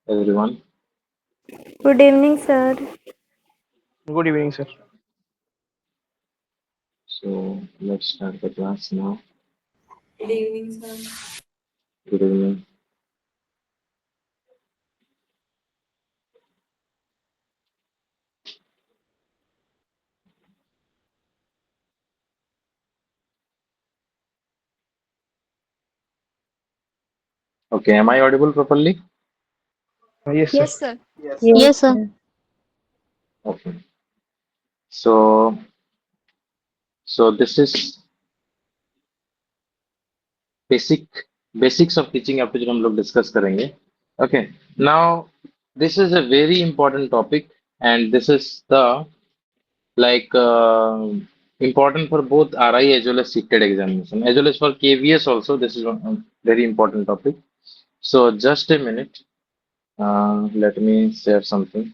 everyone. Good evening, sir. Good evening, sir. So let's start the class now. Good evening, sir. Good evening. Okay, am I audible properly? Yes, sir. Yes, sir. Yes, Yes, sir. sir. Okay. So this is basic basics of teaching aptitude हम लोग discuss करेंगे. Okay. Now this is a very important topic, and this is the like important for both RI as well as CTET examination as well as for KVS also. This is one very important topic. So just a minute. Let me share something.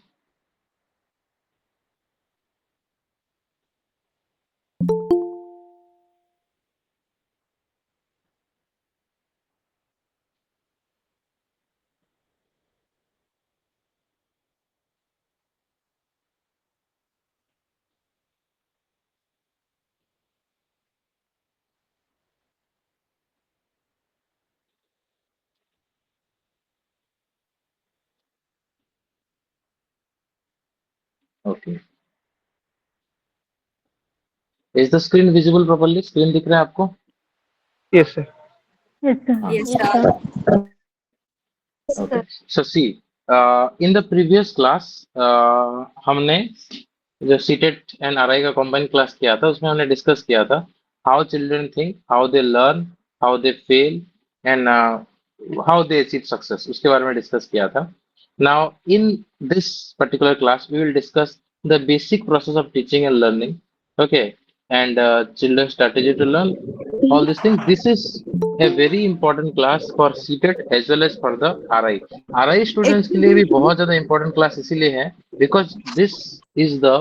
Okay. Is the screen visible properly? Screen दिख रहा है आपको? Yes, sir. Yes, sir. हाँ. Yes, Yes, sir. sir. Okay. So see, in the previous class, हमने जो CTET and RI का combine class किया था उसमें हमने डिस्कस किया था how children think, how they learn, how they fail and how they achieve success, उसके बारे में डिस्कस किया था. Now in this particular class we will discuss the basic process of teaching and learning. Okay. And children strategy to learn all these things. This is a very important class for CTET as well as for the RI. RI students के लिए भी बहुत ज़्यादा important class इसीलिए है because this is the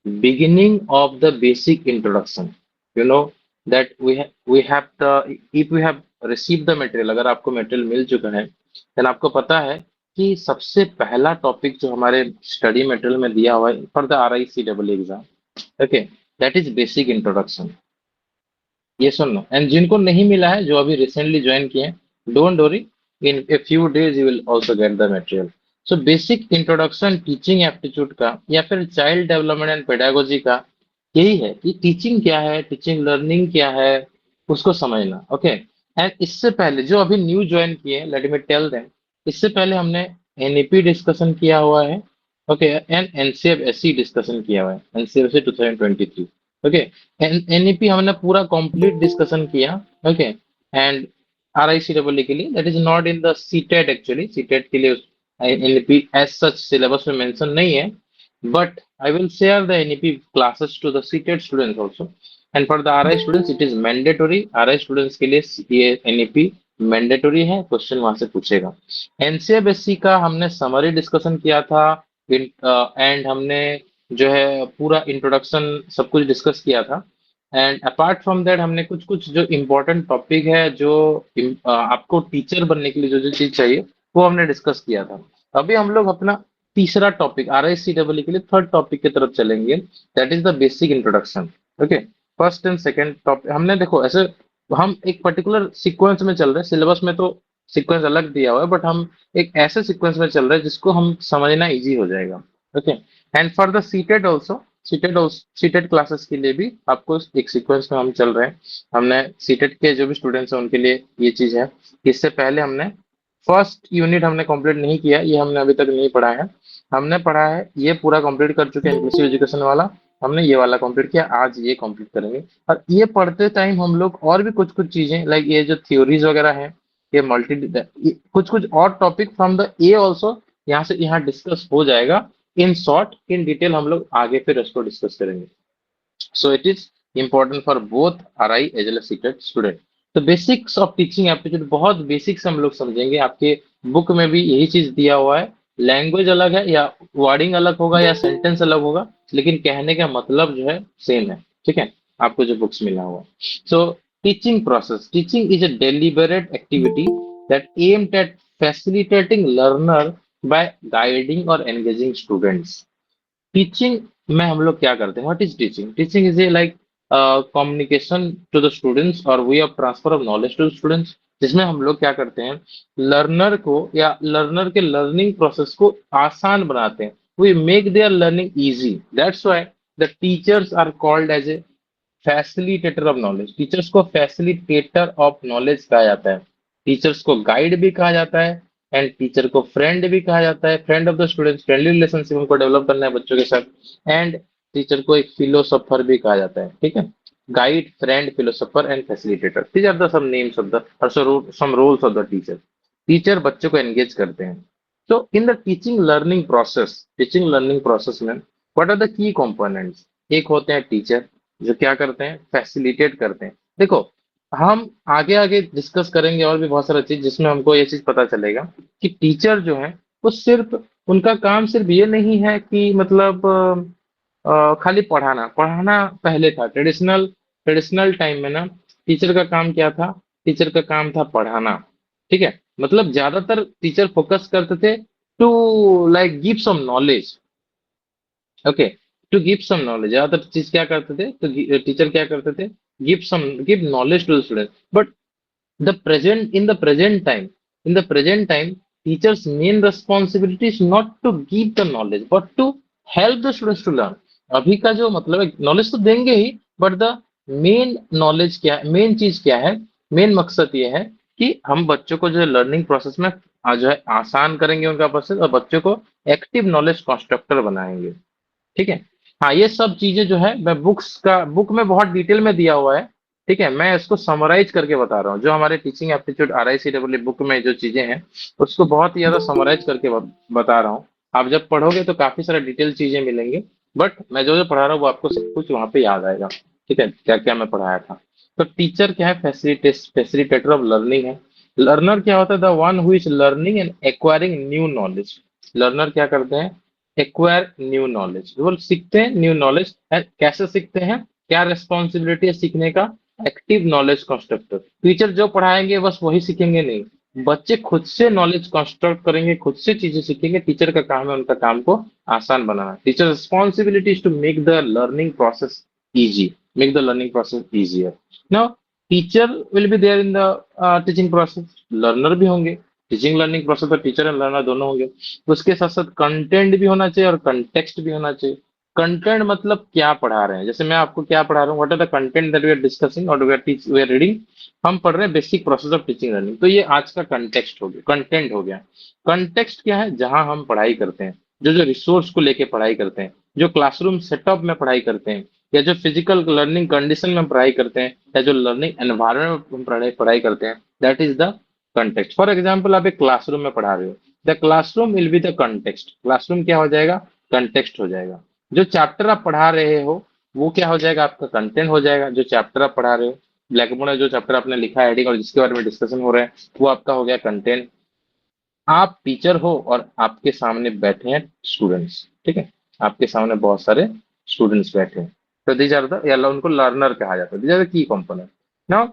beginning of the basic introduction. You know that we have the if we have received the material, अगर आपको material मिल चुका है then आपको पता है कि सबसे पहला टॉपिक जो हमारे स्टडी मटेरियल में दिया हुआ है for the RICEE exam, okay, that is basic introduction. ये सुन लो. एंड जिनको नहीं मिला है जो अभी रिसेंटली ज्वाइन किए हैं, don't worry, in a few days you will also get the material. So basic introduction teaching aptitude का या फिर चाइल्ड डेवलपमेंट एंड पेडागोजी का यही है कि टीचिंग क्या है, टीचिंग लर्निंग क्या है, उसको समझना. ओके. एंड इससे पहले जो अभी न्यू ज्वाइन किए, लेट मी टेल देम, इससे पहले हमने एनईपी डिस्कशन किया हुआ है. ओके. एंड एनसीएफएससी डिस्कशन किया हुआ है, एनसीएफएससी 2023. ओके. एनईपी हमने पूरा कंप्लीट डिस्कशन किया. ओके. एंड RICEE के लिए that is not in the CTET. Actually CTET के लिए एनईपी एज सच सिलेबस में मेंशन नहीं है, but I will share the NEP classes to the CTET students also. And for the RI students it is mandatory. RI students के लिए ये NEP mandatory है, question वहां से पूछेगा. एनसीएफएससी का हमने समरी डिस्कशन किया था एंड हमने जो है पूरा इंट्रोडक्शन सब कुछ डिस्कस किया था. एंड अपार्ट फ्रॉम दैट हमने कुछ कुछ जो इम्पोर्टेंट टॉपिक है जो आपको टीचर बनने के लिए जो जो चीज चाहिए वो हमने डिस्कस किया था. अभी हम लोग अपना तीसरा टॉपिक RICEE के लिए थर्ड टॉपिक की तरफ चलेंगे, that is the basic introduction. Okay. First and second topic हमने देखो ऐसे हम एक पर्टिकुलर सीक्वेंस में चल रहे हैं. सिलेबस में तो सीक्वेंस अलग दिया हुआ है बट हम एक ऐसे सीक्वेंस में चल रहे हैं जिसको हम समझना इजी हो जाएगा. Okay. And for the CTET also, CTET classes के लिए भी आपको एक सीक्वेंस में हम चल रहे हैं. हमने सीटेट के जो भी स्टूडेंट्स हैं उनके लिए ये चीज है. इससे पहले हमने फर्स्ट यूनिट हमने कंप्लीट नहीं किया, ये हमने अभी तक नहीं पढ़ा है. हमने पढ़ा है ये पूरा कंप्लीट कर चुके हैं, इंक्लूसिव एजुकेशन वाला हमने ये वाला कंप्लीट किया, आज ये कंप्लीट करेंगे. और ये पढ़ते टाइम हम लोग और भी कुछ कुछ चीजें लाइक ये जो थ्योरीज वगैरह है, ये कुछ कुछ और topic from the A also यहाँ से यहाँ डिस्कस हो जाएगा. इन शॉर्ट इन डिटेल हम लोग आगे फिर इसको डिस्कस करेंगे. So it is important for both RI as well as CTET student. तो बेसिक्स ऑफ टीचिंग एप्टीट्यूड बहुत बेसिक्स हम लोग समझेंगे. आपके बुक में भी यही चीज दिया हुआ है. लैंग्वेज अलग है या वर्डिंग अलग होगा या सेंटेंस अलग होगा, लेकिन कहने का मतलब जो है सेम है. ठीक है, आपको जो बुक्स मिला हुआ. So teaching process. Teaching is a deliberate activity that aimed at facilitating learner by guiding और एंगेजिंग स्टूडेंट्स। टीचिंग में हम लोग क्या करते हैं? What is teaching? Teaching is a like communication to the students और way of transfer of knowledge to the students, जिसमें हम लोग क्या करते हैं, लर्नर को या लर्नर के लर्निंग प्रोसेस को आसान बनाते हैं। We make their learning easy, that's why the teachers are called as a facilitator of knowledge. Teachers को फैसिलिटेटर ऑफ नॉलेज कहा जाता है, टीचर्स को गाइड भी कहा जाता है, एंड टीचर को फ्रेंड भी कहा जाता है, friend of the students, friendly relationship उनको डेवलप करना है बच्चों के साथ, एंड टीचर को एक फिलोसोफर भी कहा जाता है। ठीक है, guide, friend, philosopher and facilitator, these are the some names of the some roles of the teacher. Teacher बच्चों को एंगेज करते हैं। तो in the teaching learning process में what are the key components? एक होते हैं टीचर, जो क्या करते हैं, फैसिलिटेट करते हैं। देखो, हम आगे आगे डिस्कस करेंगे और भी बहुत सारा चीज, जिसमें हमको ये चीज पता चलेगा कि टीचर जो है वो सिर्फ, उनका काम सिर्फ ये नहीं है कि मतलब खाली पढ़ाना। पढ़ाना पहले था, ट्रेडिशनल ट्रेडिशनल टाइम में ना टीचर का काम क्या था? टीचर का काम था पढ़ाना। ठीक है, मतलब ज्यादातर टीचर फोकस करते थे to like give some knowledge. Okay, to give some knowledge, ज्यादातर चीज क्या करते थे, तो टीचर क्या करते थे, give knowledge to the student. But in the present time teachers main responsibility is not to give the knowledge but to help the students to learn। अभी का जो मतलब है, नॉलेज तो देंगे ही, बट द मेन नॉलेज क्या, main चीज क्या है, मेन मकसद ये है कि हम बच्चों को जो है लर्निंग प्रोसेस में जो है आसान करेंगे उनका प्रोसेस, और बच्चों को एक्टिव नॉलेज कंस्ट्रक्टर बनाएंगे। ठीक है, हाँ, ये सब चीजें जो है मैं बुक में बहुत डिटेल में दिया हुआ है। ठीक है, मैं इसको समराइज करके बता रहा हूँ, जो हमारे टीचिंग एप्टीट्यूड RICEE बुक में जो चीजें हैं उसको बहुत ही ज्यादा समराइज करके बता रहा हूँ। आप जब पढ़ोगे तो काफी सारे डिटेल चीजें मिलेंगे, बट मैं जो जो पढ़ा रहा हूँ वो आपको सब कुछ वहां पे याद आएगा। ठीक है, क्या क्या मैं पढ़ाया था। तो टीचर क्या है? फैसिलिटेटर ऑफ लर्निंग है। लर्नर क्या होता है? The one who is learning and acquiring new knowledge. Learner क्या करते हैं? एक्वायर न्यू नॉलेज, वो सीखते हैं न्यू नॉलेज। कैसे सीखते हैं? क्या रेस्पॉन्सिबिलिटी है सीखने का? Active knowledge constructor. टीचर जो पढ़ाएंगे बस वही सीखेंगे नहीं, बच्चे खुद से नॉलेज कंस्ट्रक्ट करेंगे, खुद से चीजें सीखेंगे। टीचर का काम है उनका काम को आसान बनाना। Teacher responsibility is to make the learning process easy, make the learning process easier. Now teacher will be there in the teaching process, learner भी होंगे। टीचिंग लर्निंग प्रोसेस पर टीचर एंड लर्नर दोनों होंगे। उसके साथ साथ कंटेंट भी होना चाहिए और कंटेक्स्ट भी होना चाहिए। कंटेंट मतलब क्या पढ़ा रहे हैं, जैसे मैं आपको क्या पढ़ा रहा हूँ, what are the content that we are discussing और वी आर रीडिंग। हम पढ़ रहे हैं basic process of teaching learning, तो ये आज का कंटेक्स्ट हो गया, कंटेंट हो गया। कंटेक्स्ट क्या है? जहां हम पढ़ाई करते हैं, जो जो रिसोर्स को लेके पढ़ाई करते हैं, जो क्लासरूम सेटअप में पढ़ाई करते हैं, या जो फिजिकल लर्निंग कंडीशन में पढ़ाई करते हैं, या जो लर्निंग एनवायरमेंट में हम पढ़ाई करते हैं, that is the context. For example, आप एक क्लासरूम में पढ़ा रहे हो, the classroom will be the context. Classroom क्या हो जाएगा? कंटेक्स्ट हो जाएगा। जो चैप्टर आप पढ़ा रहे हो वो क्या हो जाएगा? आपका कंटेंट हो जाएगा। जो चैप्टर आप पढ़ा रहे हो, ब्लैक बोर्ड में जो चैप्टर आपने लिखा है हेडिंग और जिसके बारे में डिस्कशन हो रहा है, वो आपका हो गया कंटेंट। आप टीचर हो और आपके सामने बैठे हैं स्टूडेंट्स। ठीक है, आपके सामने बहुत सारे स्टूडेंट्स बैठे हैं, तो दीज आर द, या उनको लर्नर कहा जाता है। These are the key component. Now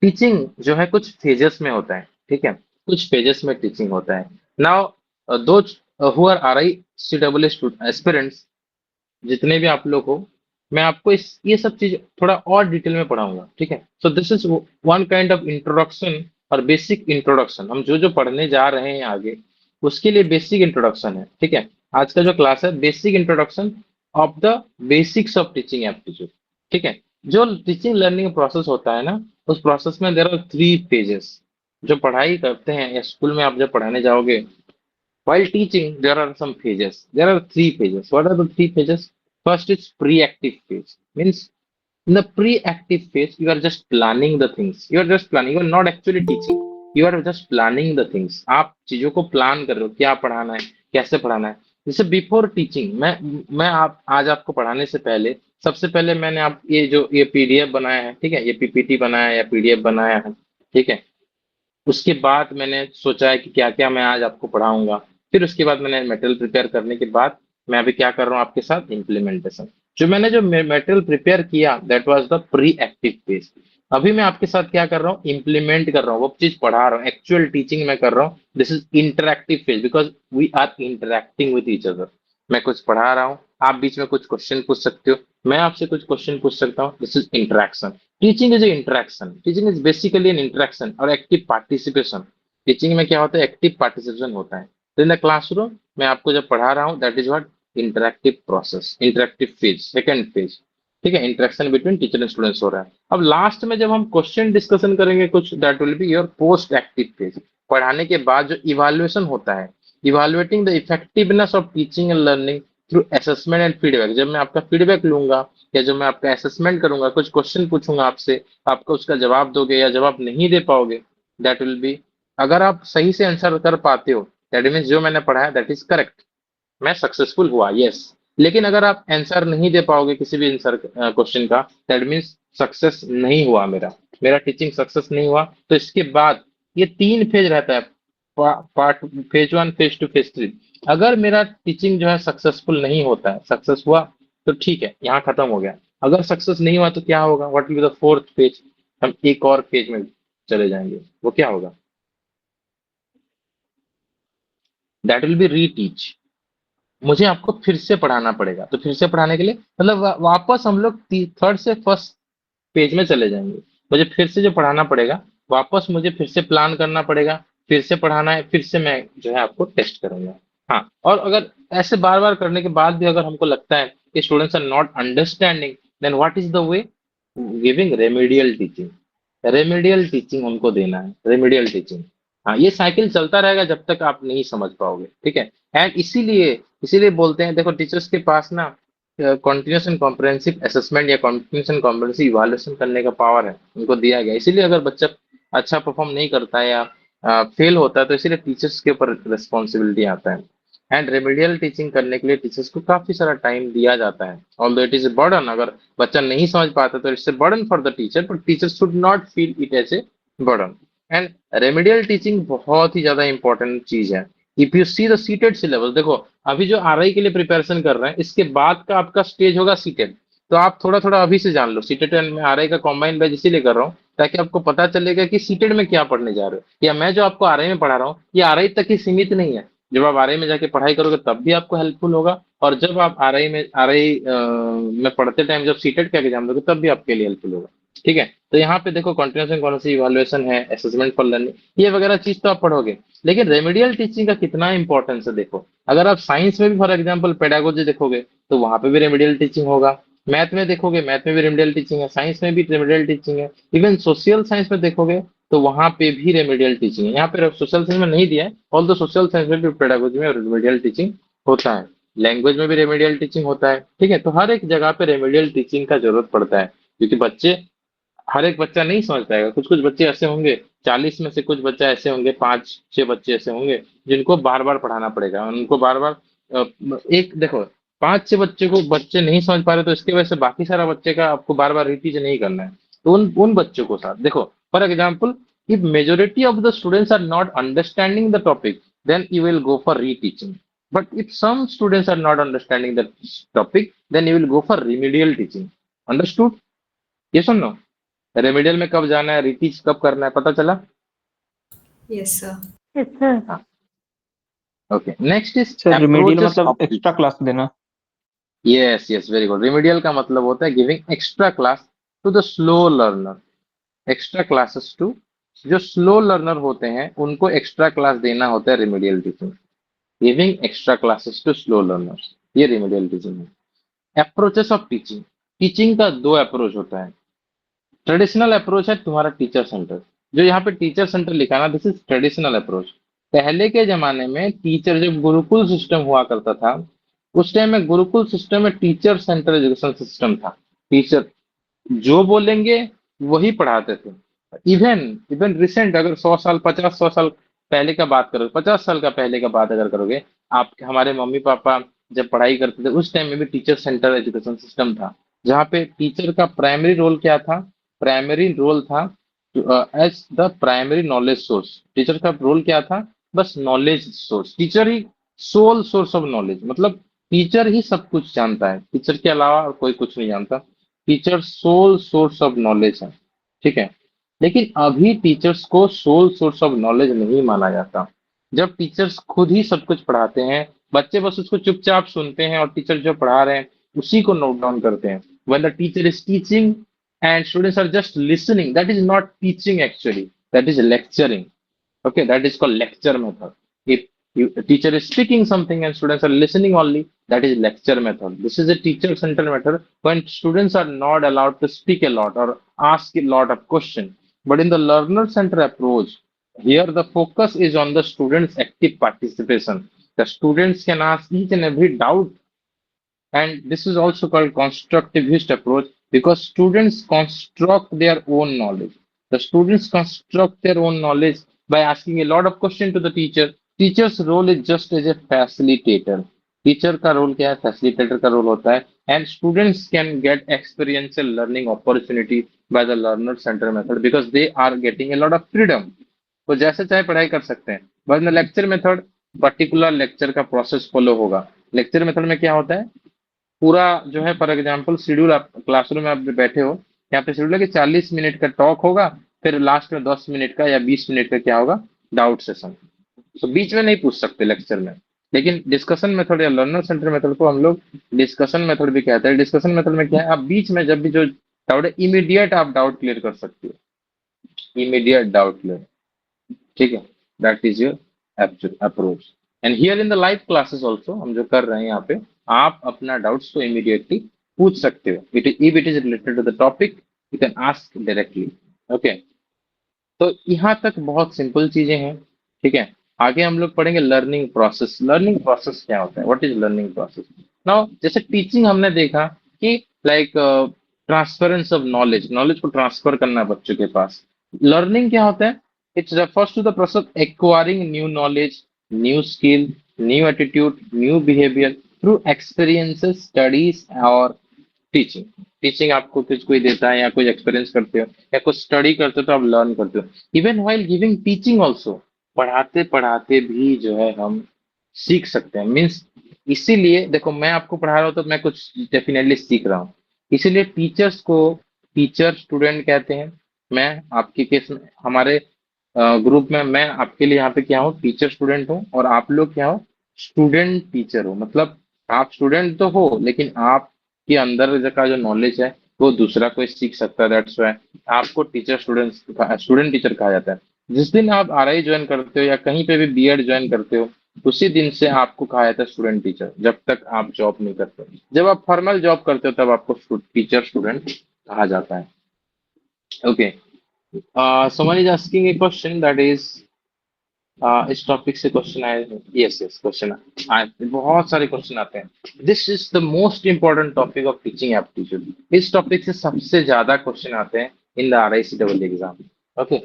teaching जो है कुछ फेजेस में होता है। ठीक है, कुछ फेजेस में टीचिंग होता है। नाउ दो हु आर RICEE एस्पिरेंट्स, जितने भी आप लोग हो, मैं आपको ये सब चीज थोड़ा और डिटेल में पढ़ाऊंगा। ठीक है, सो this is one kind of introduction और बेसिक इंट्रोडक्शन। हम जो जो पढ़ने जा रहे हैं आगे, उसके लिए बेसिक इंट्रोडक्शन है। ठीक है, आज का जो क्लास है basic introduction of the basics of teaching aptitude. ठीक है, जो टीचिंग लर्निंग प्रोसेस होता है ना, उस प्रोसेस में देर आर 3 फेजेस। जो पढ़ाई करते हैं या स्कूल में आप जब पढ़ाने जाओगे, while teaching, there are some phases. There are 3 phases. What are the 3 phases? First is pre-active phase. Means in the pre-active phase, you are just planning the things. You are just planning. You are not actually teaching. You are just planning the things. आप चीजों को plan कर रहे हो, क्या पढ़ाना है, कैसे पढ़ाना है। जैसे बिफोर टीचिंग, मैं आप आज आपको पढ़ाने से पहले, सबसे पहले मैंने आप ये PDF बनाया है, ठीक है, ये PPT बनाया है या PDF बनाया है। ठीक है, उसके बाद मैंने सोचा है कि क्या क्या मैं आज आपको पढ़ाऊंगा। फिर उसके बाद मैंने मटेरियल प्रिपेयर करने के बाद मैं अभी क्या कर रहा हूँ आपके साथ, इम्प्लीमेंटेशन। जो मैंने जो मटेरियल प्रिपेयर किया, that was the pre active phase. अभी मैं आपके साथ क्या कर रहा हूँ, इम्प्लीमेंट कर रहा हूँ, वो चीज पढ़ा रहा हूँ, एक्चुअल टीचिंग मैं कर रहा हूँ। This is interactive phase because we are interacting with each other. मैं कुछ पढ़ा रहा हूँ, आप बीच में कुछ क्वेश्चन पूछ सकते हो, मैं आपसे कुछ क्वेश्चन पूछ सकता हूँ। This is interaction. Teaching is interaction, teaching is basically N interaction और एक्टिव पार्टिसिपेशन। टीचिंग में क्या होता है, एक्टिव पार्टिसिपेशन होता है। तो इन द क्लासरूम मैं आपको जब पढ़ा रहा हूँ, that is what interactive process, interactive phase, second phase. ठीक है, interaction between teacher and students हो रहा है। अब लास्ट में जब हम क्वेश्चन डिस्कशन करेंगे कुछ, that will be your post active phase. पढ़ाने के बाद जो इवैल्यूएशन होता है, evaluating the effectiveness of teaching and learning through assessment and feedback. जब मैं आपका फीडबैक लूंगा या जब मैं आपका असेसमेंट करूंगा, कुछ क्वेश्चन पूछूंगा आपसे, आपको उसका जवाब दोगे या जवाब नहीं दे पाओगे, दैट विल बी, अगर आप सही से आंसर कर पाते हो, दैट मीन्स जो मैंने पढ़ा है दैट इज करेक्ट, मैं सक्सेसफुल हुआ, यस। लेकिन अगर आप आंसर नहीं दे पाओगे किसी भी आंसर क्वेश्चन का, दैट मीन्स सक्सेस नहीं हुआ, मेरा मेरा टीचिंग सक्सेस नहीं हुआ। तो इसके बाद ये तीन फेज रहता है, part, phase one, phase two, phase three. अगर मेरा टीचिंग जो है सक्सेसफुल नहीं होता है, सक्सेस हुआ तो ठीक है, यहाँ खत्म हो गया। अगर सक्सेस नहीं हुआ तो क्या होगा, what will be the fourth phase, हम एक और फेज में चले जाएंगे। वो क्या होगा, दैट विल बी रीटीच। मुझे आपको फिर से पढ़ाना पड़ेगा। तो फिर से पढ़ाने के लिए मतलब वापस हम लोग थर्ड से फर्स्ट पेज में चले जाएंगे। मुझे फिर से जो पढ़ाना पड़ेगा, वापस मुझे फिर से प्लान करना पड़ेगा, फिर से पढ़ाना है, फिर से मैं जो है आपको टेस्ट करूंगा। हाँ, और अगर ऐसे बार बार करने के बाद भी अगर हमको लगता है कि students are not understanding, then what is the way, giving remedial teaching. Remedial teaching हमको देना है, रेमेडियल टीचिंग। हाँ, ये साइकिल चलता रहेगा जब तक आप नहीं समझ पाओगे, ठीक है। एंड इसीलिए इसीलिए बोलते हैं, देखो टीचर्स के पास ना कॉन्टिन्यूस एंड कॉम्प्रहेंसिव असेसमेंट या कॉन्टिन्यूस एंड कॉम्प्रहेंसिव इवैल्यूएशन करने का पावर है, उनको दिया गया। इसीलिए अगर बच्चा अच्छा परफॉर्म नहीं करता है या फेल होता है, तो इसीलिए टीचर्स के ऊपर रिस्पॉन्सिबिलिटी आता है। एंड रेमेडियल टीचिंग करने के लिए टीचर्स को काफी सारा टाइम दिया जाता है, although it is a burden. अगर बच्चा नहीं समझ पाता तो it's a burden for the teacher, but teacher should not feel it as a burden. And remedial teaching बहुत ही ज्यादा इंपॉर्टेंट चीज है। If you see the CTET syllabus, देखो अभी जो आरआई के लिए प्रिपरेशन कर रहे हैं, इसके बाद का आपका स्टेज होगा सीटेड। तो आप थोड़ा थोड़ा अभी से जान लो, सीटेड में आरआई का कॉम्बाइन बैच इसीलिए कर रहा हूँ ताकि आपको पता चलेगा कि सीटेड में क्या पढ़ने जा रहे हो। या मैं जो आपको आरआई में पढ़ा रहा हूँ, ये आरआई तक ही सीमित नहीं है। जब आप आरआई में जाके पढ़ाई करोगे तब भी आपको हेल्पफुल होगा, और जब आप आरआई में पढ़ते टाइम जब सीटेड का एग्जाम दोगे तब भी आपके लिए हेल्पफुल होगा, ठीक है। तो यहाँ पे देखो कंटिन्यूस एंड कॉन्टिन्यूस इवैल्यूएशन है, असेसमेंट फॉर लर्निंग, ये वगैरह चीज तो आप पढ़ोगे। लेकिन रेमेडियल टीचिंग का कितना इंपॉर्टेंस है देखो। अगर आप साइंस में भी फॉर एग्जांपल पेडागोजी देखोगे तो वहां पे भी रेमेडियल टीचिंग होगा। मैथ में देखोगे, मैथ में भी रेमेडियल टीचिंग है, साइंस में भी रेमेडियल टीचिंग है। इवन सोशल साइंस में देखोगे तो वहां पे भी रेमेडियल टीचिंग है। यहाँ पे सोशल साइंस में नहीं दिया है, ऑल्दो सोशल साइंस में भी पेडागोजी में रेमेडियल टीचिंग होता है। लैंग्वेज में भी रेमेडियल टीचिंग होता है, ठीक है। तो हर एक जगह पे रेमेडियल टीचिंग का जरूरत पड़ता है, क्योंकि बच्चे, हर एक बच्चा नहीं समझ पाएगा। कुछ कुछ बच्चे ऐसे होंगे, 40 में से कुछ बच्चा ऐसे होंगे, 5-6 बच्चे ऐसे होंगे जिनको बार बार पढ़ाना पड़ेगा, उनको बार बार एक देखो, 5-6 बच्चे को बच्चे नहीं समझ पा रहे तो इसकी वजह से बाकी सारा बच्चे का आपको बार बार रिपीट नहीं करना है। तो उन उन बच्चों को साथ देखो, for example, if majority of the students are not understanding the topic, then you will go for reteaching. But if some students are not understanding the topic, then you will go for remedial teaching. Understood? ये सुन, remedial में कब जाना है, रिटीच कब करना है, पता चला? Yes, sir. Yes, sir. हाँ, okay. Next is sir remedial approaches मतलब ऑफ, एक्स्ट्रा क्लास देना। Yes yes, very good. Remedial का मतलब होता है giving extra class to the slow learner, extra classes to, जो स्लो लर्नर होते हैं उनको एक्स्ट्रा क्लास देना होता है remedial teaching. Giving extra classes to slow learners, ये रिमेडियल टीचिंग है। अप्रोचेस ऑफ टीचिंग, टीचिंग का दो अप्रोच होता है। ट्रेडिशनल अप्रोच है तुम्हारा टीचर सेंटर, जो यहाँ पे टीचर सेंटर लिखा ना, दिस इज ट्रेडिशनल अप्रोच। पहले के जमाने में टीचर, जब गुरुकुल सिस्टम हुआ करता था, उस टाइम में गुरुकुल सिस्टम में टीचर सेंटर एजुकेशन सिस्टम था। टीचर जो बोलेंगे वही पढ़ाते थे। इवन इवन रिसेंट, अगर 100 साल, 50-100 साल पहले का बात करोगे, 50 साल का पहले का बात अगर करोगे, आप, हमारे मम्मी पापा जब पढ़ाई करते थे उस टाइम में भी टीचर सेंटर एजुकेशन सिस्टम था, जहाँ पे टीचर का प्राइमरी रोल क्या था, प्राइमरी रोल था as the primary knowledge source. Teacher का रोल क्या था, बस नॉलेज सोर्स। टीचर ही सोल सोर्स ऑफ नॉलेज, मतलब टीचर ही सब कुछ जानता है, टीचर के अलावा कोई कुछ नहीं जानता। Teacher sole source of knowledge है। ठीक है। लेकिन अभी टीचर्स को सोल सोर्स ऑफ नॉलेज नहीं माना जाता। जब टीचर्स खुद ही सब कुछ पढ़ाते हैं, बच्चे बस उसको चुपचाप सुनते हैं और टीचर जो पढ़ा रहे हैं उसी को नोट डाउन करते हैं। When the teacher is teaching and students are just listening, that is not teaching actually, that is lecturing. Okay, that is called lecture method. If a teacher is speaking something and students are listening only, that is lecture method. This is a teacher centered method when students are not allowed to speak a lot or ask a lot of questions. But in the learner centered approach, here the focus is on the students' active participation. The students can ask each and every doubt, and this is also called constructivist approach because students construct their own knowledge. The students construct their own knowledge by asking a lot of questions to the teacher. Teacher's role is just as a facilitator. Teacher का role क्या है? Facilitator का role होता है। And students can get experiential learning opportunity by the learner centre method because they are getting a lot of freedom. वो जैसे चाहे पढ़ाई कर सकते हैं। But in lecture method particular lecture का प्रोसेस फॉलो होगा। लेक्चर मेथड में क्या होता है? पूरा जो है फॉर एग्जाम्पल शेड्यूल, आप क्लासरूम में आप बैठे हो, यहाँ पे शेड्यूल है कि 40 मिनट का टॉक होगा, फिर लास्ट में 10 मिनट का या 20 मिनट का क्या होगा? Doubt session. तो बीच में नहीं पूछ सकते लेक्चर में। लेकिन डिस्कशन मेथड या लर्नर सेंटर मेथड को हम लोग डिस्कशन मेथड भी कहते हैं। डिस्कशन मेथड में क्या है? आप बीच में जब भी जो डाउट है इमीडिएट आप डाउट क्लियर कर सकते हो, इमीडिएट डाउट क्लियर। ठीक है, that is your approach. And here in the live classes also हम जो कर रहे हैं यहाँ पे, आप अपना डाउट्स को इमीडिएटली पूछ सकते हो। It if it is related to the topic you can ask directly. Okay, तो यहाँ तक बहुत सिंपल चीजें हैं। ठीक है, आगे हम लोग पढ़ेंगे लर्निंग प्रोसेस। लर्निंग प्रोसेस क्या होता है? What is learning process? Now जैसे टीचिंग हमने देखा कि like transference of knowledge, knowledge को ट्रांसफर करना बच्चों के पास। लर्निंग क्या होता है? It refers to the process of acquiring new knowledge, new skill, new attitude, new behaviour through experiences, studies और टीचिंग। टीचिंग आपको कुछ कोई देता है या कुछ एक्सपीरियंस करते हो या कुछ स्टडी करते हो तो आप लर्न करते हो। Even while giving teaching also, पढ़ाते पढ़ाते भी जो है हम सीख सकते हैं। मीन्स इसीलिए देखो, मैं आपको पढ़ा रहा हूँ तो मैं कुछ डेफिनेटली सीख रहा हूँ। इसीलिए टीचर्स को टीचर स्टूडेंट कहते हैं। मैं आपके केस में, हमारे ग्रुप में मैं आपके लिए यहाँ पे क्या हूँ? टीचर स्टूडेंट हूँ। और आप लोग क्या हो? स्टूडेंट टीचर हो। मतलब आप स्टूडेंट तो हो लेकिन आपके अंदर का जो नॉलेज है वो दूसरा कोई सीख सकता है। दैट्स व्हाई आपको टीचर स्टूडेंट टीचर कहा जाता है। जिस दिन आप आरआई ज्वाइन करते हो या कहीं पे भी बीएड ज्वाइन करते हो, उसी दिन से आपको कहा जाता है स्टूडेंट टीचर, जब तक आप जॉब नहीं करते। जब आप फॉर्मल जॉब करते हो तब आपको टीचर स्टूडेंट कहा जाता है। Okay, someone is asking a question that is इस टॉपिक से क्वेश्चन आए। यस यस, क्वेश्चन आए, बहुत सारे क्वेश्चन आते हैं। This is the most important topic of teaching aptitude. इस टॉपिक से सबसे ज्यादा क्वेश्चन आते हैं in the RIC double exam. Okay,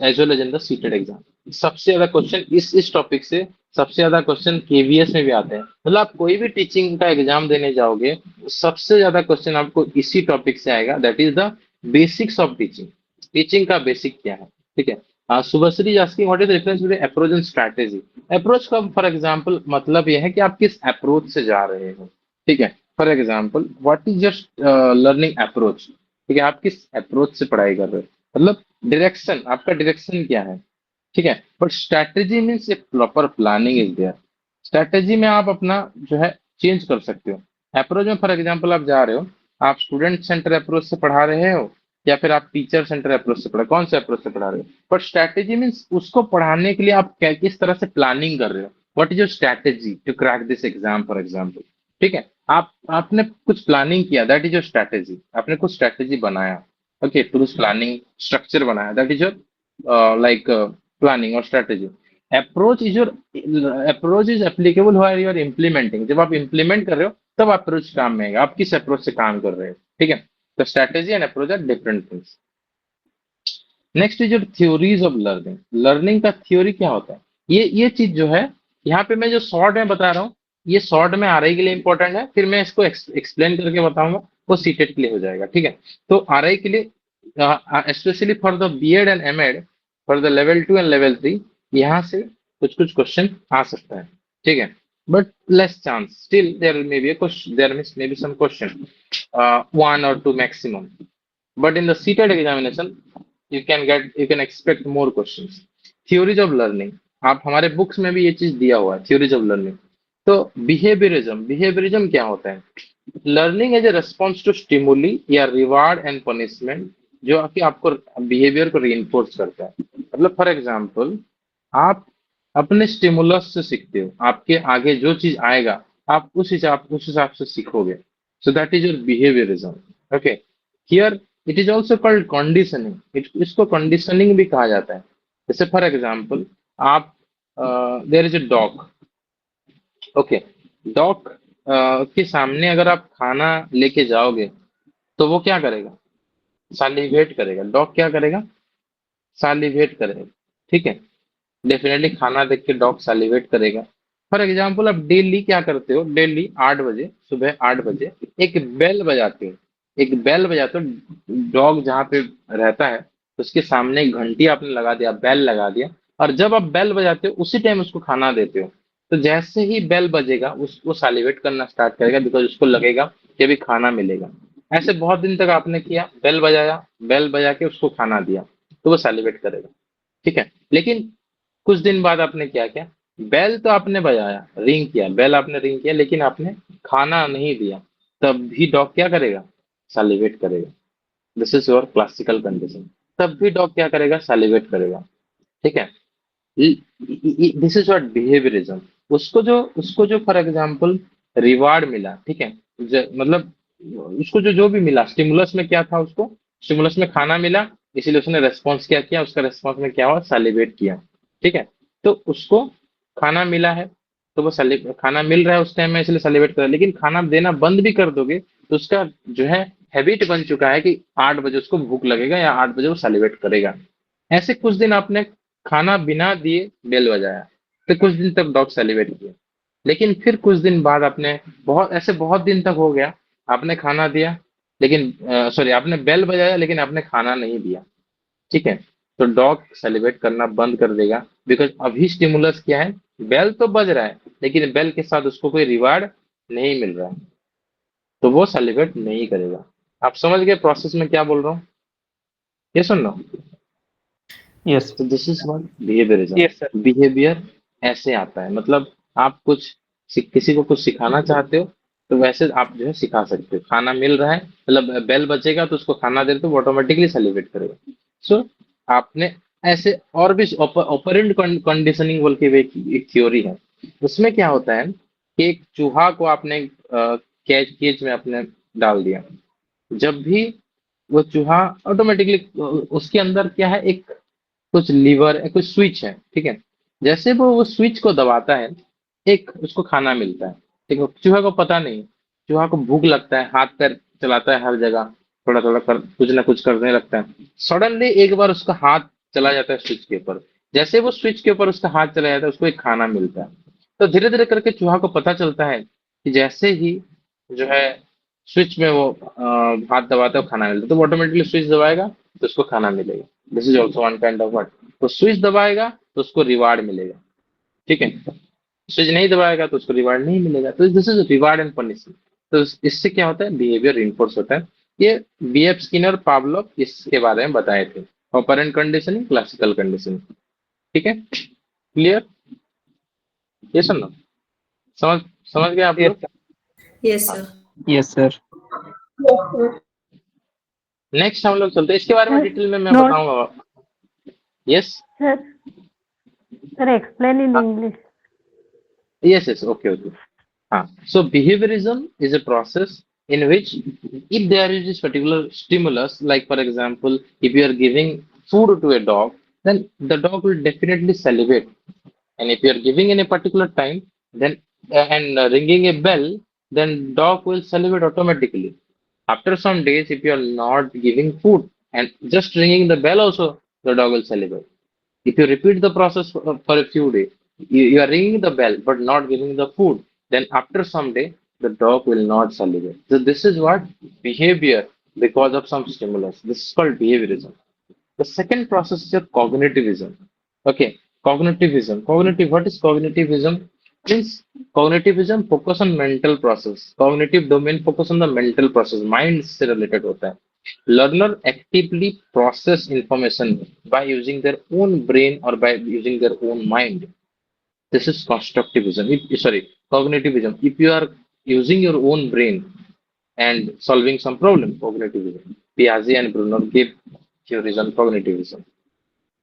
as well as in the CTET exam. सबसे ज्यादा क्वेश्चन इस टॉपिक से, सबसे ज्यादा क्वेश्चन केवीएस में भी आते हैं। मतलब आप कोई भी टीचिंग का एग्जाम देने जाओगे, सबसे ज्यादा क्वेश्चन आपको इसी टॉपिक से आएगा। That is the basics of teaching. Teaching का बेसिक क्या है? ठीक है। Shubhashri asking what is the difference between approach and strategy. Approach का फॉर एग्जांपल मतलब यह है कि आप किस अप्रोच से जा रहे हो। ठीक है, for example what is your learning approach. ठीक है, आप किस अप्रोच से पढ़ाई कर रहे हो, मतलब डायरेक्शन, आपका डायरेक्शन क्या है। ठीक है, but strategy means a proper planning is there. Strategy में आप अपना जो है चेंज कर सकते हो। अप्रोच में फॉर एग्जांपल आप जा रहे हो, आप स्टूडेंट सेंटर अप्रोच से पढ़ा रहे हो या फिर आप टीचर सेंटर अप्रोच से पढ़ा, कौन से अप्रोच से पढ़ा रहे हो। बट स्ट्रैटेजी मीन्स उसको पढ़ाने के लिए आप क्या किस तरह से प्लानिंग कर रहे हो। What is your strategy to crack this exam for example. ठीक है, आपने कुछ प्लानिंग किया, दैट इज योर स्ट्रैटेजी। आपने कुछ स्ट्रैटेजी बनाया, okay, to this planning structure बनाया, that is your like planning और strategy. Approach is applicable where you are implementing. जब आप इम्प्लीमेंट कर रहे हो तब अप्रोच काम में आएगा, आप किस अप्रोच से काम कर रहे हो। ठीक है, तो strategy and approach are different things. Next is your theories of learning. Learning का थ्योरी क्या होता है? ये चीज जो है यहाँ पे मैं जो शॉर्ट में बता रहा हूँ, ये शॉर्ट में आरआई के लिए इंपॉर्टेंट है, फिर मैं इसको एक्सप्लेन करके बताऊंगा, वो सीटेट के लिए हो जाएगा। ठीक है, तो आरआई के लिए specially for the BEd and MEd, for the level 2 and level 3, यहाँ से कुछ कुछ क्वेश्चन आ सकता है। ठीक है, but less chance, still there may be a question, there may be some question, 1 or 2 maximum, but in the seated examination you can expect more questions. Theories of learning, आप हमारे बुक्स में भी ये चीज दिया हुआ है, theories of learning. तो बिहेवियरिज्म क्या होता है? Learning as a response to stimuli या रिवार्ड एंड पनिशमेंट, जो कि आपको बिहेवियर को रीइंफोर्स करता है. मतलब फॉर एग्जांपल, आप अपने स्टिमुलस से सीखते हो, आपके आगे जो चीज आएगा आप उस हिसाब से सीखोगे. So that is your behaviourism. Okay, here it is also called conditioning. इसको कंडीशनिंग भी कहा जाता है. जैसे फॉर एग्जाम्पल, आप there is a dog. Okay, dog के सामने अगर आप खाना लेके जाओगे तो वो क्या करेगा? सालिवेट करेगा. डॉग क्या करेगा? सालिवेट करेगा. ठीक है, डेफिनेटली खाना देख के डॉग सालिवेट करेगा. फॉर एग्जाम्पल, आप डेली क्या करते हो? डेली 8 बजे, सुबह 8 बजे एक बेल बजाते हो. एक बेल बजाते हो, डॉग जहाँ पे रहता है उसके सामने एक घंटी आपने लगा दिया, बेल लगा दिया, और जब आप बेल बजाते हो उसी टाइम उसको खाना देते हो. तो जैसे ही बेल बजेगा उसको सालिवेट करना स्टार्ट करेगा, बिकॉज उसको लगेगा कि अभी खाना मिलेगा. ऐसे बहुत दिन तक आपने किया, बेल बजाया, बेल बजा के उसको खाना दिया, तो वो सालिवेट करेगा. ठीक है, लेकिन कुछ दिन बाद आपने क्या किया? बेल तो आपने बजाया, रिंग किया, बेल आपने रिंग किया, लेकिन आपने खाना नहीं दिया. तब भी डॉग क्या करेगा? सालिवेट करेगा. This is your classical condition. तब भी डॉग क्या करेगा? सालिवेट करेगा. ठीक है, दिस इज व्हाट बिहेवियरिज्म. उसको जो फॉर एग्जांपल रिवार्ड मिला, ठीक है, मतलब उसको जो जो भी मिला, स्टिमुलस में क्या था? उसको स्टिमुलस में खाना मिला, इसीलिए उसने रेस्पॉन्स क्या किया? उसका रेस्पॉन्स में क्या हुआ? सालिवेट किया. ठीक है, तो उसको खाना मिला है, तो वो खाना मिल रहा है उस टाइम में, इसलिए सेलिब्रेट कर रहा है. लेकिन खाना देना बंद भी कर दोगे तो उसका जो है हैबिट बन चुका है कि 8 बजे उसको भूख लगेगा या 8 बजे वो सेलिब्रेट करेगा. ऐसे कुछ दिन आपने खाना बिना दिए बेल बजाया, तो कुछ दिन तक डॉग सेलिब्रेट किया. लेकिन फिर कुछ दिन बाद आपने बहुत दिन तक हो गया, आपने खाना दिया, लेकिन सॉरी, आपने बेल बजाया लेकिन आपने खाना नहीं दिया. ठीक है, तो डॉग सेलिब्रेट करना बंद कर देगा, बिकॉज अभी स्टिमुलस क्या है? बेल तो बज रहा है, लेकिन बेल के साथ उसको कोई रिवार्ड नहीं मिल रहा है, तो वो सेलिब्रेट नहीं करेगा. आप समझ गए प्रोसेस में क्या बोल रहा हूँ? ये सुन लो. Yes. तो this is what behaviourism. Yes, sir. Behaviour ऐसे आता है, मतलब आप किसी को कुछ सिखाना चाहते हो तो वैसे आप जो है सिखा सकते हो. खाना मिल रहा है, मतलब बेल बजेगा तो उसको खाना दे, तो वो ऑटोमेटिकली सेलिब्रेट करेगा. सो आपने ऐसे और भी ऑपरेंट कंडीशनिंग बोल के भी एक थ्योरी है. उसमें क्या होता है कि एक चूहा को आपने केज केज में आपने डाल दिया. जब भी वो चूहा ऑटोमेटिकली, उसके अंदर क्या है? एक कुछ लीवर है, कुछ स्विच है. ठीक है, जैसे वो स्विच को दबाता है, एक उसको खाना मिलता है. ठीक है, चूहा को पता नहीं, चूहा को भूख लगता है, हाथ पैर चलाता है हर जगह, थोड़ा थोड़ा कुछ ना कुछ करने लगता है. सडनली एक बार उसका हाथ चला जाता है स्विच के ऊपर. जैसे वो स्विच के ऊपर उसका हाथ चला जाता है, उसको एक खाना मिलता है. तो धीरे धीरे करके चूहा को पता चलता है कि जैसे ही जो है स्विच में वो हाथ दबाता है, खाना मिलता है, तो वो ऑटोमेटिकली स्विच दबाएगा तो उसको खाना मिलेगा. This is also one kind of what. तो स्विच दबाएगा तो उसको रिवार्ड मिलेगा. ठीक है, स्विच नहीं दबाएगा तो उसको रिवार्ड नहीं मिलेगा. तो this is reward and punishment. तो इससे क्या होता है? बिहेवियर इनफोर्स होता है. ये बीएफ स्किनर, पावलोव इसके बारे में बताए थे. Operant conditioning, classical conditioning. ठीक है, क्लियर? ये सुन लो, समझ समझ गए आप Yes, लोग? sir. Yes, sir. Yes, sir. Next हम लोग चलते हैं, इसके बारे में Sir, डिटेल में मैं no. बताऊंगा. Yes, Sir, explain in English. yes, okay. So behaviorism is a process in which if there is this particular stimulus, like for example, if you are giving food to a dog, then the dog will definitely salivate. And if you are giving in a particular time, then and ringing a bell, then dog will salivate automatically. After some days, if you are not giving food and just ringing the bell also, the dog will salivate. If you repeat the process for a few days, you are ringing the bell but not giving the food, then after some day, the dog will not salivate. So this is what behavior because of some stimulus. This is called behaviorism. The second process is your cognitivism. Okay, cognitivism. What is cognitivism? Means cognitivism focus on mental process. Cognitive domain focus on the mental process. Mind से related होता है. Learner actively process information by using their own brain or by using their own mind. This is constructivism. Sorry, cognitivism. If you are using your own brain and solving some problem, cognitivism. Piaget and Bruner gave theories on cognitivism.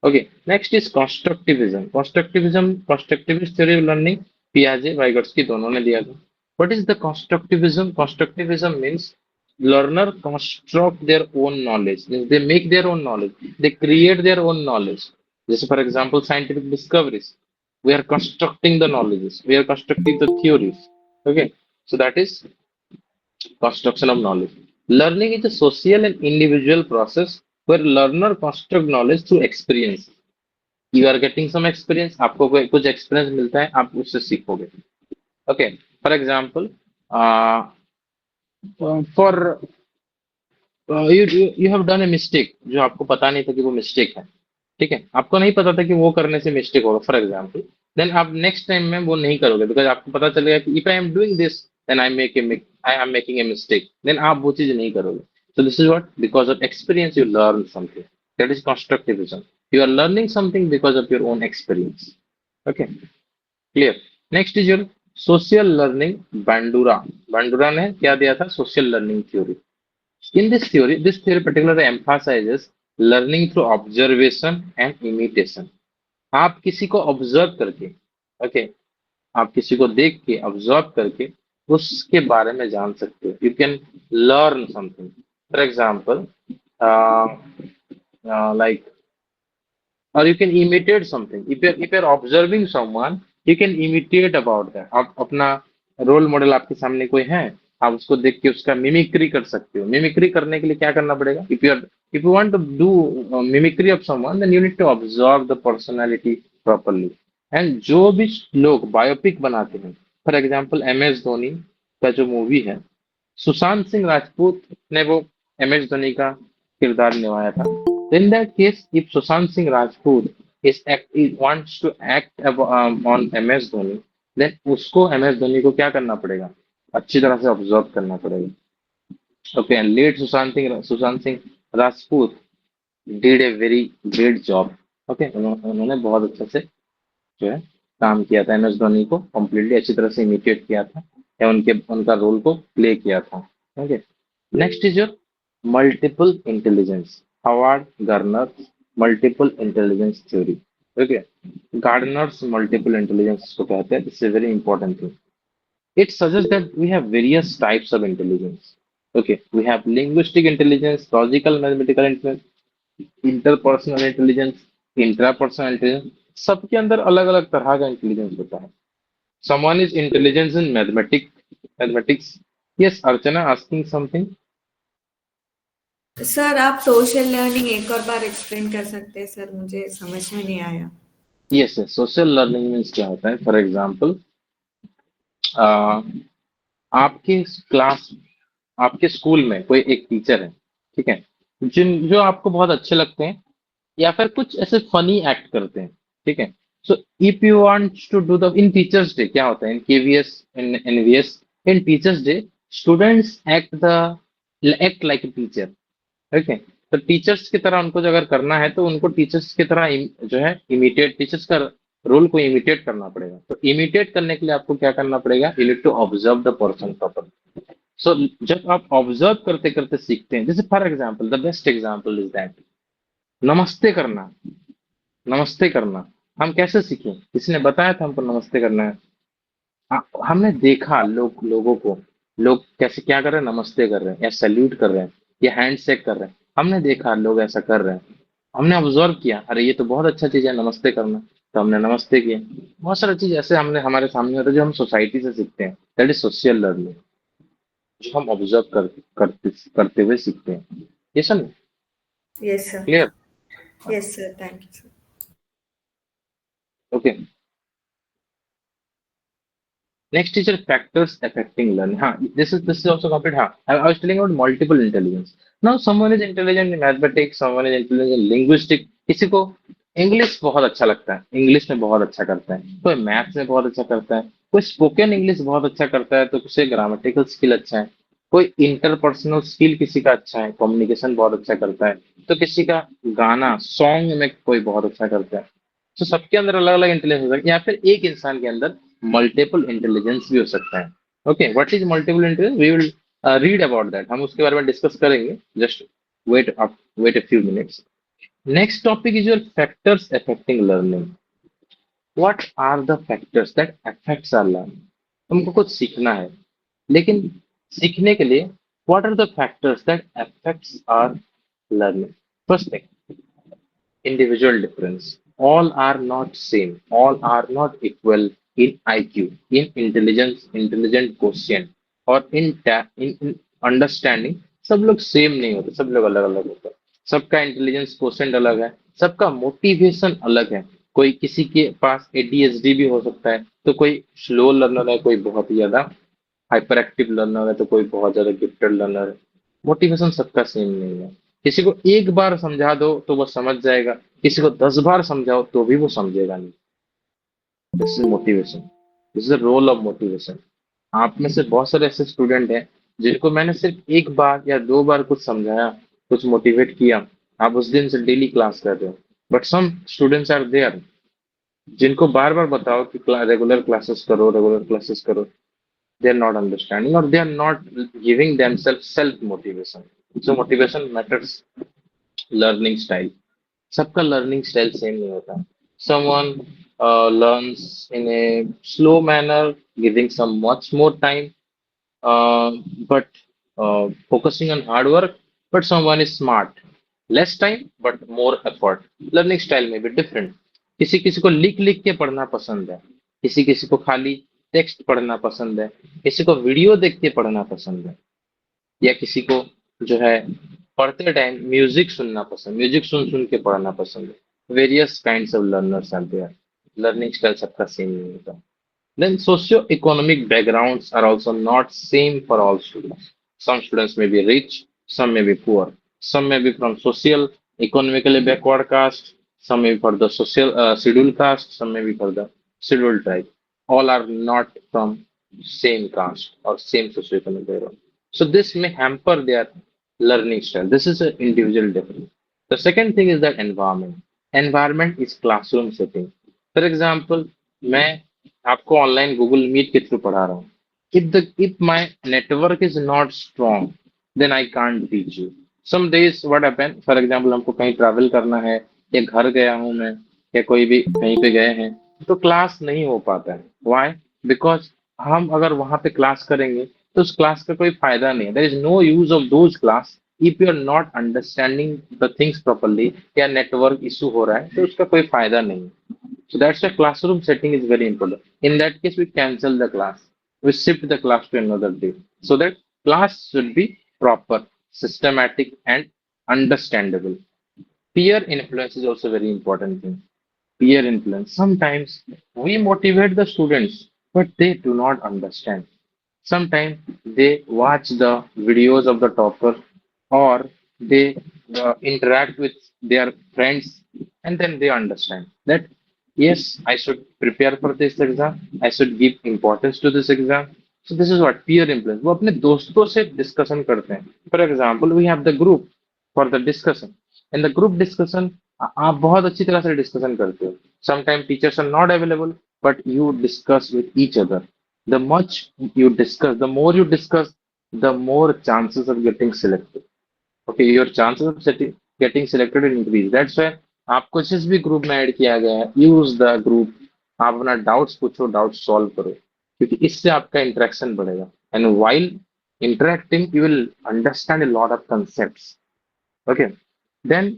Okay, next is constructivism. Constructivist theory of learning, Piaget, Vygotsky दोनों ने दिया था. What is the constructivism? Constructivism means learner construct their own knowledge. Means they make their own knowledge. They create their own knowledge. Just for example, scientific discoveries. We are constructing the knowledges. We are constructing the theories. Okay, so that is construction of knowledge. Learning is a social and individual process where learner construct knowledge through experience. You are getting some experience, आपको कोई कुछ experience मिलता है, आप उससे सीखोगे. Okay, for example, for you have done a mistake जो आपको पता नहीं था कि वो mistake है. ठीक है, आपको नहीं पता था कि वो करने से मिस्टेक होगा, फॉर एग्जाम्पल. देन आप नेक्स्ट टाइम में वो नहीं करोगे बिकॉज आपको पता चलेगा कि if I am doing this then I am making a mistake, then आप वो चीज नहीं करोगे. So this is what, because of experience you learn something. That is constructivism. You are learning something because of your own experience. Okay, clear. Next is your social learning. Bandura ने क्या दिया था? Social learning theory. In this theory particularly emphasizes learning through observation and imitation. आप किसी को observe करके, okay, आप किसी को देख के ऑब्जर्व करके उसके बारे में जान सकते हो. You can learn something. For example, like, or you can imitate something. If you're observing someone, you can imitate about that. आप अपना रोल मॉडल आपके सामने कोई है, आप उसको देख के उसका मिमिक्री कर सकते हो. मिमिक्री करने के लिए क्या करना पड़ेगा? If you want to do mimicry of someone, then you need to observe the personality properly. And जो भी लोग बायोपिक बनाते हैं, फॉर एग्जाम्पल MS धोनी का जो मूवी है, सुशांत सिंह राजपूत ने वो MS धोनी का किरदार निभाया था. In that case, if Sushant Singh Rajput wants to act on MS Dhoni, then उसको MS धोनी को क्या करना पड़ेगा? अच्छी तरह से ऑब्जर्व करना पड़ेगा. Okay, and late Sushant Singh Rajput did a very great job. Okay, उन्होंने बहुत अच्छे से जो है काम किया था. MS धोनी को कम्प्लीटली अच्छी तरह से इमिटेट किया था या उनका रोल को प्ले किया था. Okay, next is your multiple intelligence. Howard Gardner's multiple intelligence theory. Okay, Gardner's multiple intelligence को कहते हैं. This is a very important thing. It suggests that we have various types of intelligence. Okay, we have linguistic intelligence, logical, mathematical intelligence, interpersonal intelligence, intrapersonal intelligence. सबके अंदर अलग अलग तरह का intelligence होता है. Someone is intelligence in mathematics. Yes, Archana asking something. Sir आप social learning एक और बार एक्सप्लेन कर सकते हैं सर? मुझे समझ में नहीं आया. Yes, सोशल लर्निंग मीन्स क्या होता है? फॉर एग्जाम्पल, आपके स्कूल में कोई एक टीचर है, ठीक है, जो आपको बहुत अच्छे लगते हैं या फिर कुछ ऐसे फनी एक्ट करते हैं, ठीक है. So if you want to do the in teachers day, क्या होता है in KVS, in NVS, in teachers day students act like a teacher. Okay, तो टीचर्स की तरह उनको अगर करना है तो उनको टीचर्स की तरह जो है इमिटेट, टीचर्स का रोल को इमिटेट करना पड़ेगा. तो इमिटेट करने के लिए आपको क्या करना पड़ेगा? You need to observe the person properly. So जब आप ऑब्जर्व करते करते सीखते हैं, जैसे for example, the best example is that नमस्ते करना. हम कैसे सीखे? किसने बताया था हमको नमस्ते करना है? हमने देखा लोगों को, लोग कैसे क्या कर रहे हैं, नमस्ते कर रहे हैं या सैल्यूट कर रहे हैं या हैंड शेक कर रहे हैं. हमने देखा लोग ऐसा कर रहे हैं, हमने ऑब्जर्व किया, अरे ये तो बहुत अच्छा चीज है नमस्ते करना, तो हमने नमस्ते किया. बहुत सारी चीज ऐसे हमने हमारे सामने होता है जो हम सोसाइटी से सीखते हैं. दैट इज सोशल लर्निंग, जो हम ऑब्जर्व करते हुए सीखते हैं. ये समझ? Yes sir. Clear? Yes sir, thank you sir. Okay. Next is your factors affecting learning. This is also complete. I was telling about multiple intelligence. Now someone is intelligent in mathematics, someone is intelligent in linguistics. किसी को English बहुत अच्छा लगता है, English में बहुत अच्छा करता है, कोई मैथ्स में बहुत अच्छा करता है, कोई स्पोकन इंग्लिश बहुत अच्छा करता है, तो उसे ग्रामेटिकल स्किल अच्छा है. कोई इंटरपर्सनल स्किल किसी का अच्छा है, कम्युनिकेशन बहुत अच्छा करता है, तो किसी का गाना सॉन्ग में कोई बहुत अच्छा करता है। तो सबके अंदर अलग अलग इंटेलिजेंस हो सकता है, या फिर एक इंसान के अंदर मल्टीपल इंटेलिजेंस भी हो सकता है। Okay, what is multiple intelligence, we will read about that, हम उसके बारे में डिस्कस करेंगे। Just wait a few minutes. Next topic is your factors affecting learning. What are the factors that affects our learning. हमको कुछ सीखना है, लेकिन सीखने के लिए what are the factors that affects our learning. First thing, individual difference. All are not same. All are not equal in IQ, in intelligence, intelligent quotient, और in understanding. सब लोग सेम नहीं होते, सब लोग अलग अलग होते हैं। सबका इंटेलिजेंस क्वोशेंट अलग है, सबका मोटिवेशन अलग है। कोई किसी के पास ADHD भी हो सकता है, तो कोई स्लो लर्नर है, कोई बहुत ही ज्यादा हाइपर एक्टिव लर्नर है, तो कोई बहुत ज्यादा गिफ्टेड लर्नर है। मोटिवेशन सबका सेम नहीं है। किसी को एक बार समझा दो तो वो समझ जाएगा, किसी को 10 बार समझाओ तो भी वो समझेगा नहीं। This is motivation, this is the role of motivation. आप में से बहुत सारे ऐसे स्टूडेंट हैं जिनको मैंने सिर्फ एक बार या 2 बार कुछ समझाया, कुछ मोटिवेट किया, आप उस दिन से डेली क्लास कर रहे हो। But some students are there जिनको बार बार बताओ कि रेगुलर क्लासेस करो, रेगुलर क्लासेस करो, they are not understanding, or they are not giving themselves self motivation. So motivation matters. Learning style, सबका लर्निंग स्टाइल सेम नहीं होता। Someone learns in a slow manner, giving some much more time, uh, but focusing on hard work. But someone is smart, less time but more effort. Learning style may be different. किसी किसी को लिख लिख के पढ़ना पसंद है, किसी किसी को खाली टेक्स्ट पढ़ना पसंद है, किसी को वीडियो देख के पढ़ना पसंद है, या किसी को जो है पढ़ते टाइम म्यूजिक सुनना पसंद, म्यूजिक सुन सुन के पढ़ना पसंद है। Various kinds of learners are there. Learning style सबका सेम नहीं होता। Then socio-economic backgrounds are also not same for all students. Some students may be rich, some may be poor. Some may be from social, economically backward caste, some may be for the social scheduled caste, some may be for the scheduled tribe. All are not from same caste or same socio-economic background. So this may hamper their learning style. This is an individual difference. The second thing is that environment. Environment is classroom setting. For example, मैं आपको online Google Meet के through पढ़ा रहा हूँ। If my network is not strong, then I can't teach you. Some days what happen, for example हमको कहीं travel करना है, या घर गया हूँ मैं, या कोई भी कहीं पे गए हैं, तो क्लास नहीं हो पाता है। व्हाई? बिकॉज हम अगर वहां पे क्लास करेंगे तो उस क्लास का कोई फायदा नहीं है। There is no use of those class if you are not understanding the things properly, या नेटवर्क इशू हो रहा है तो उसका कोई फायदा नहीं है। So that's why classroom setting is very important. In that case, we cancel the class. We shift the class to another day. So that class should be proper, systematic, and understandable. Peer influence is also very important thing. Peer influence. Sometimes we motivate the students, but they do not understand. Sometimes they watch the videos of the topper, or they interact with their friends, and then they understand that yes, I should prepare for this exam, I should give importance to this exam. So this is what peer influence. वो अपने दोस्तों से discussion करते हैं। For example, we have the group for the discussion. In the group discussion आप बहुत अच्छी तरह से डिस्कशन करते हो। Sometime teachers are not available, but you discuss with each other. The much you discuss, the more you discuss, the more chances of getting selected. Okay, your chances of getting selected will increase. That's why आपको जिस भी group में add किया गया है, use the group. आप अपना doubts पूछो, डाउट्स सॉल्व करो, क्योंकि इससे आपका इंटरेक्शन बढ़ेगा। And while interacting, you will understand a lot of concepts. Okay, then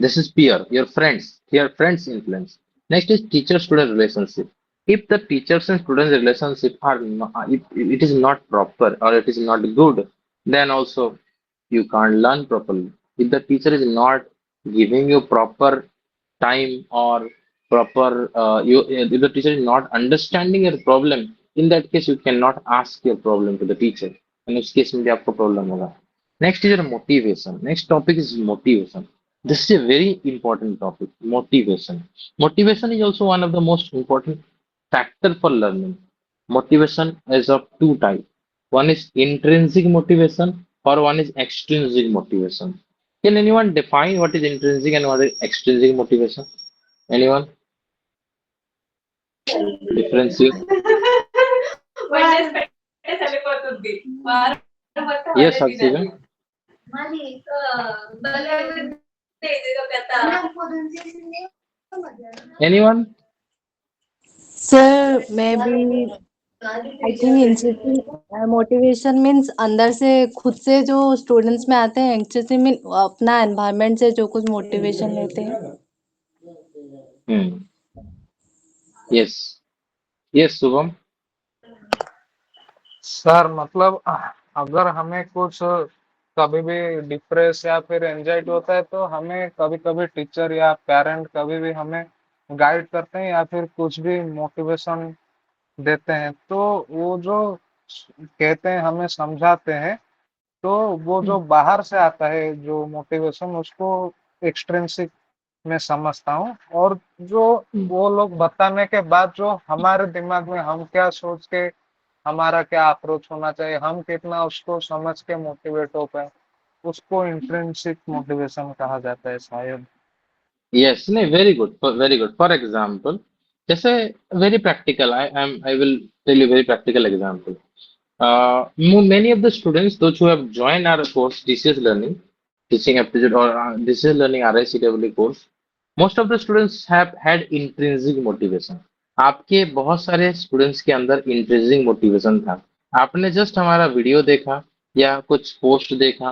this is peer, your friends, your friends influence. Next is teacher-student relationship. If the teachers and students relationship are not, if it is not proper or it is not good, then also you can't learn properly. If the teacher is not giving you proper time, or proper, if the teacher is not understanding your problem, in that case you cannot ask your problem to the teacher. And उस case में भी आपको problem होगा. Next is your motivation. Next topic is motivation. This is a very important topic, motivation. Motivation is also one of the most important factor for learning. Motivation is of two types. One is intrinsic motivation or one is extrinsic motivation. Can anyone define what is intrinsic and what is extrinsic motivation? Anyone? Differentiate? Yes, Harsiva. Anyone? Sir मैं भी I think interesting motivation means अंदर से खुद से जो students में आते हैं इंटरेस्टिंग मीन अपना एनवायरनमेंट से जो कुछ मोटिवेशन लेते हैं Hmm. Yes. Yes, Subham. Sir मतलब अगर हमें कुछ कभी भी डिप्रेस या फिर एंजाइटी होता है तो हमें कभी कभी टीचर या पेरेंट कभी भी हमें गाइड करते हैं या फिर कुछ भी मोटिवेशन देते हैं तो वो जो कहते हैं हमें समझाते हैं तो वो जो बाहर से आता है जो मोटिवेशन उसको एक्सट्रिंसिक में समझता हूँ और जो वो लोग बताने के बाद जो हमारे दिमाग में हम क्या सोच के हमारा क्या अप्रोच होना चाहिए हम कितना उसको समझ के मोटिवेट हो पाए उसको इंट्रिंसिक मोटिवेशन कहा जाता है शायद। Yes, no, very good, very good. For example, जैसे very practical, I will tell you very practical example. Many of the students, those who have joined our course, TCS Learning, Teaching Aptitude or TCS Learning RICW course, most of the students have had intrinsic motivation. आपके बहुत सारे students के अंदर intrinsic motivation था। आपने just हमारा video देखा या कुछ पोस्ट देखा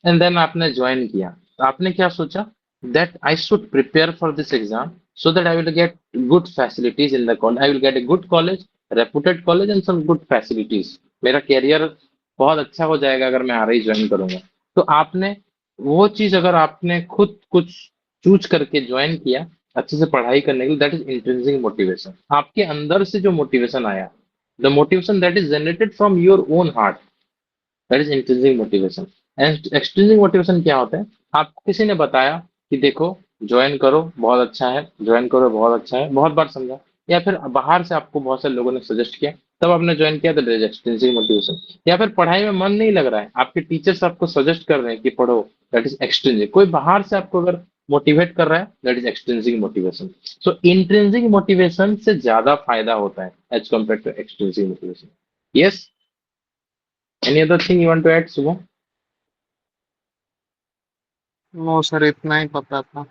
एंड देन आपने ज्वाइन किया। तो आपने क्या सोचा that I should prepare for this exam so that I will get good facilities in the college. I will get a good college, reputed college and some good facilities. मेरा career बहुत अच्छा हो जाएगा अगर मैं आरआई ज्वाइन करूंगा। तो आपने वो चीज अगर आपने खुद कुछ चूज करके ज्वाइन किया अच्छे से पढ़ाई करने के लिए, दैट इज इंट्रिंसिक मोटिवेशन। आपके अंदर से जो मोटिवेशन आया, the motivation that is generated from your own heart, that is intrinsic motivation. And extrinsic motivation क्या होता है? आपको किसी ने बताया कि देखो ज्वाइन करो बहुत अच्छा है, ज्वाइन करो बहुत अच्छा है, बहुत बार समझा, या फिर बाहर से आपको बहुत सारे लोगों ने सजेस्ट किया तब आपने ज्वाइन किया, तो दैट इज एक्सट्रिंसिक मोटिवेशन। या फिर पढ़ाई में मन नहीं लग रहा है, आपके टीचर्स आपको सजेस्ट कर रहे हैं कि पढ़ो, दैट इज एक्सट्रिंसिक। कोई बाहर से आपको अगर मोटिवेट कर रहा है, that is extrinsic motivation. So intrinsic motivation से ज्यादा फायदा होता है as compare to extrinsic motivation. Yes, any other thing you want to add, Shubham? No sir इतना ही पता था।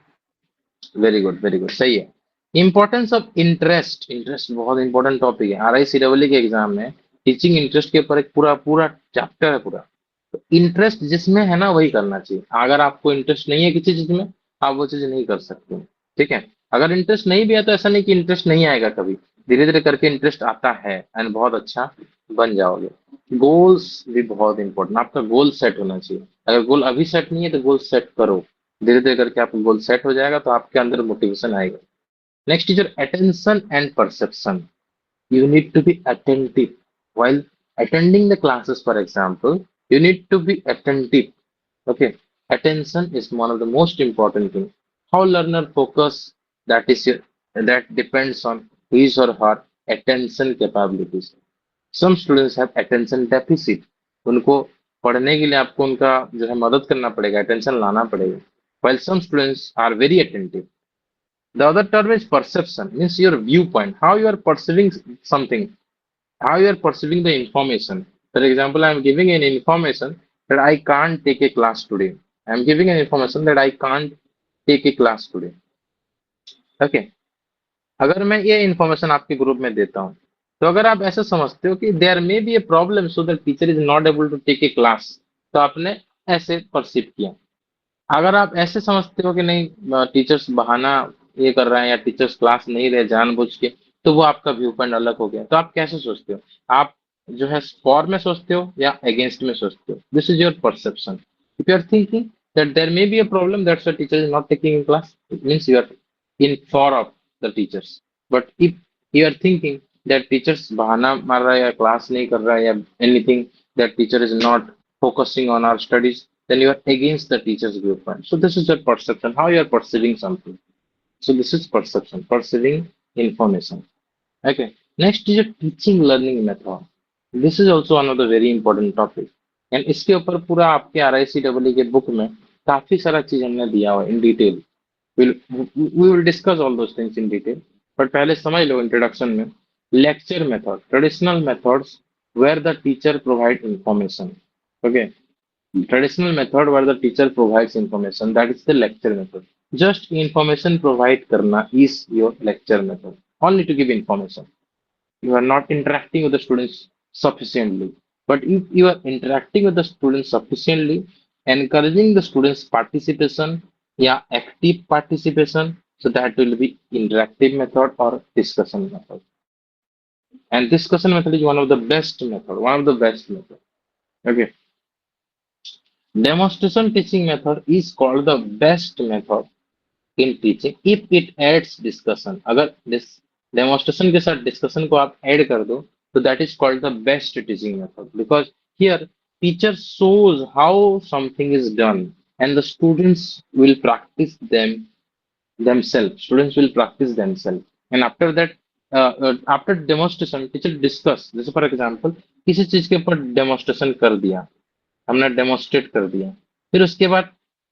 वेरी गुड, वेरी गुड, सही है। इंपॉर्टेंस ऑफ इंटरेस्ट, इंटरेस्ट बहुत इंपॉर्टेंट टॉपिक है। RICEE के एग्जाम में टीचिंग इंटरेस्ट के ऊपर एक पूरा पूरा चैप्टर है पूरा। तो इंटरेस्ट जिसमें है ना वही करना चाहिए। अगर आपको इंटरेस्ट नहीं है किसी चीज में, आप वो चीज नहीं कर सकते। ठीक है, अगर इंटरेस्ट नहीं भी है तो ऐसा नहीं कि इंटरेस्ट नहीं आएगा, कभी धीरे धीरे करके इंटरेस्ट आता है एंड बहुत अच्छा बन जाओगे। गोल्स भी बहुत इंपॉर्टेंट, आपका गोल सेट होना चाहिए। अगर गोल अभी सेट नहीं है तो गोल सेट करो, धीरे धीरे करके आपका गोल सेट हो जाएगा तो आपके अंदर मोटिवेशन आएगा। Next is your attention and perception. You need to be attentive while attending the classes. For example, you need to be attentive. Okay, attention is one of the most important thing. How learner focus, that depends on his or her attention capabilities. Some students have attention deficit. उनको पढ़ने के लिए आपको उनका जो है मदद करना पड़ेगा, अटेंशन लाना पड़ेगा। While some students are very attentive. The other term is perception, means your viewpoint, how you are perceiving something, how you are perceiving the information. For example, I am giving an information that I can't take a class today. I am giving an information that I can't take a class today. Okay. अगर मैं ये information आपके group में देता हूँ तो अगर आप ऐसा समझते हो कि there may be a problem so that teacher is not able to take a class, तो आपने ऐसे परसीव किया। अगर आप ऐसे समझते हो कि नहीं टीचर्स बहाना ये कर रहे हैं या टीचर्स क्लास नहीं रहे जानबूझ के, तो वो आपका व्यू पॉइंट अलग हो गया। तो आप कैसे सोचते हो? आप जो है फॉर में सोचते हो या अगेंस्ट में सोचते हो? This is your perception. If you are thinking that there may be a problem that's why teacher is not taking in class, it means you are in for of the teachers. But if you are thinking that teachers बहाना मार रहा है या class नहीं कर रहा है या anything, that teacher is not focusing on our studies, then you are against the teacher's viewpoint. So this is your perception, how you are perceiving something. So this is perception, perceiving information. Okay. Next is your teaching learning method. This is also one of the very important topic. And इसके ऊपर पूरा आपके RICEE के book में काफी सारा चीज हमने दिया हुआ in detail. we will discuss all those things in detail, but पहले समझ लो इंट्रोडक्शन में। Lecture method, traditional methods where the teacher provide information, okay? Traditional method where the teacher provides information, that is the lecture method. Just information provide karna is your lecture method, only to give information. You are not interacting with the students sufficiently. But if you are interacting with the students sufficiently, encouraging the students participation, yeah, active participation, so that will be interactive method or discussion method. And discussion method is one of the best method, one of the best method. Okay. Demonstration teaching method is called the best method in teaching if it adds discussion. अगर demonstration के साथ discussion को आप add कर दो, तो that is called the best teaching method, because here teacher shows how something is done and the students will practice themselves. Students will practice themselves, and after that, after demonstration, teacher discuss. जैसे for example, किसी चीज के ऊपर demonstration कर दिया, हमने demonstrate कर दिया, फिर उसके बाद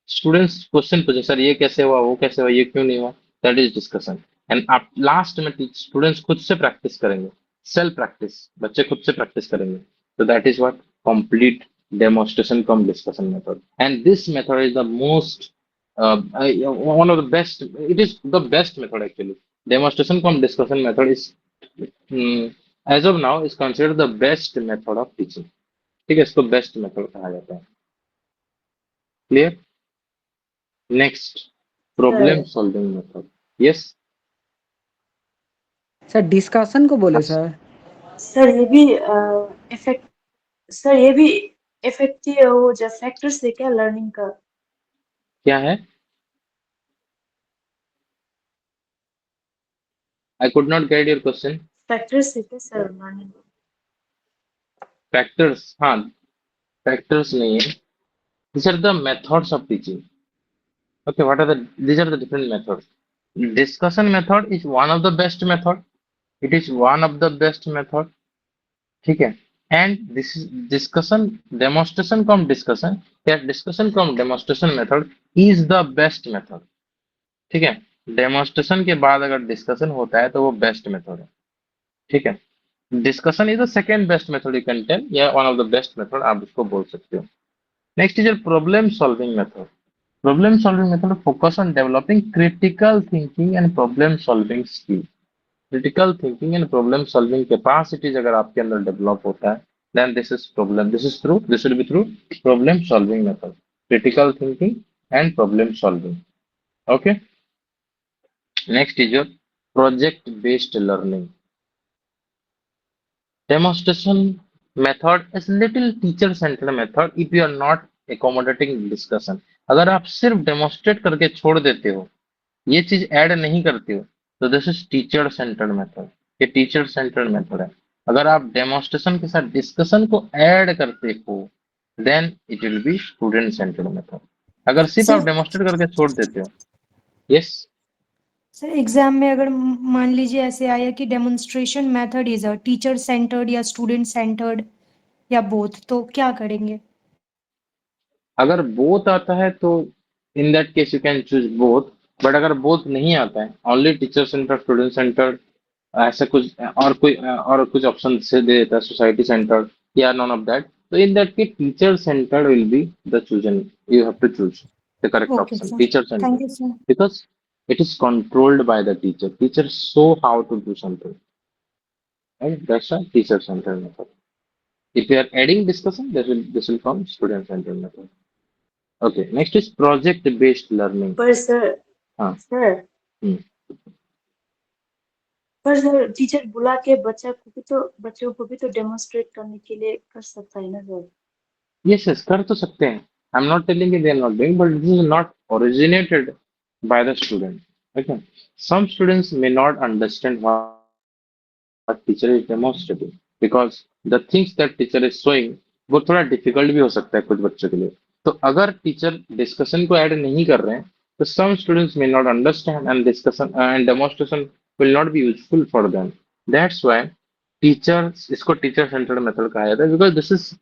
स्टूडेंट्स क्वेश्चन पूछे, सर ये कैसे हुआ, वो कैसे हुआ, ये क्यों नहीं हुआ, दैट इज डिस्कशन। एंड आप लास्ट में स्टूडेंट्स खुद से प्रैक्टिस करेंगे, सेल्फ प्रैक्टिस, बच्चे खुद से प्रैक्टिस करेंगे, तो that is what complete demonstration come discussion method. And this method is the most one of the best, it is the best method actually. Demonstration cum discussion method is as of now is considered the best method of teaching. ठीक है, इसको best method कहा जाता है। Clear? Next, problem solving method. Yes sir discussion को बोले sir. Sir ये भी इफेक्टिव हो जो फैक्टर्स है क्या लर्निंग का? क्या है? I could not get your question. Factors है क्या सर लर्निंग? फैक्टर्स, हाँ, फैक्टर्स नहीं है। These are the methods of teaching. Okay, what are these are the different methods. Discussion method is one of the best method. It is one of the best method. ठीक है, and this is discussion, demonstration cum discussion, या discussion cum demonstration method is the best method. ठीक है, demonstration के बाद अगर discussion होता है तो वो बेस्ट मेथड है। ठीक है, discussion is the second best method you can tell, या one of the best method आप इसको बोल सकते हो। Next is problem solving method. Problem solving method focus on developing critical thinking and problem solving skill. Critical thinking and problem solving capacities अगर आपके अंदर develop होता है, then this will be through problem solving method, critical thinking and problem solving. Okay, next is your project based learning. Demonstration method is little teacher centered method if you are not accommodating discussion. अगर आप सिर्फ demonstrate करके छोड़ देते हो, ये चीज add नहीं करते हो, तो this is teacher centred method. ये टीचर सेंटर्ड मेथड है। अगर आप डेमोन्स्ट्रेशन के साथ डिस्कशन को ऐड करते हो, then it will be student centred method. अगर सिर्फ आप डेमोन्स्ट्रेट करके छोड़ देते हो, यस सर एग्जाम में अगर मान लीजिए ऐसे आया कि demonstration method is a teacher centred या स्टूडेंट सेंटर्ड या बोथ, तो क्या करेंगे? अगर बोथ आता है तो in that case you can choose both, but अगर बोथ नहीं आता है, only teacher centred, student centred, ऐसा कुछ और कुछ ऑप्शन से दे देता है, सोसाइटी सेंटर्ड या नॉन ऑफ दैट, तो in that case teacher centred will be the chosen. You have to choose the correct Okay, option, sir. Teacher Thank centred, you, sir. because it is controlled by the teacher. Teacher show how to do something, right? That's a teacher centered method. If you are adding discussion, this will come student centered method. Okay, next is project based learning. पर sir हाँ। Sir हम्म। पर sir teacher बुला के बच्चों को भी तो demonstrate करने के लिए कर सकता है ना सर? Yes, कर तो सकते हैं। I'm not telling you they are not doing, but this is not originated by the student. Okay, some students may not understand what teacher is demonstrating, because the things that teacher is showing वो थोड़ा difficult भी हो सकता है कुछ बच्चों के लिए। तो अगर टीचर डिस्कशन को ऐड नहीं कर रहे हैं, तो some students may not understand and discussion and demonstration will not be useful for them. That's why इसको टीचर सेंटर्ड मेथड कहा जाता है because this is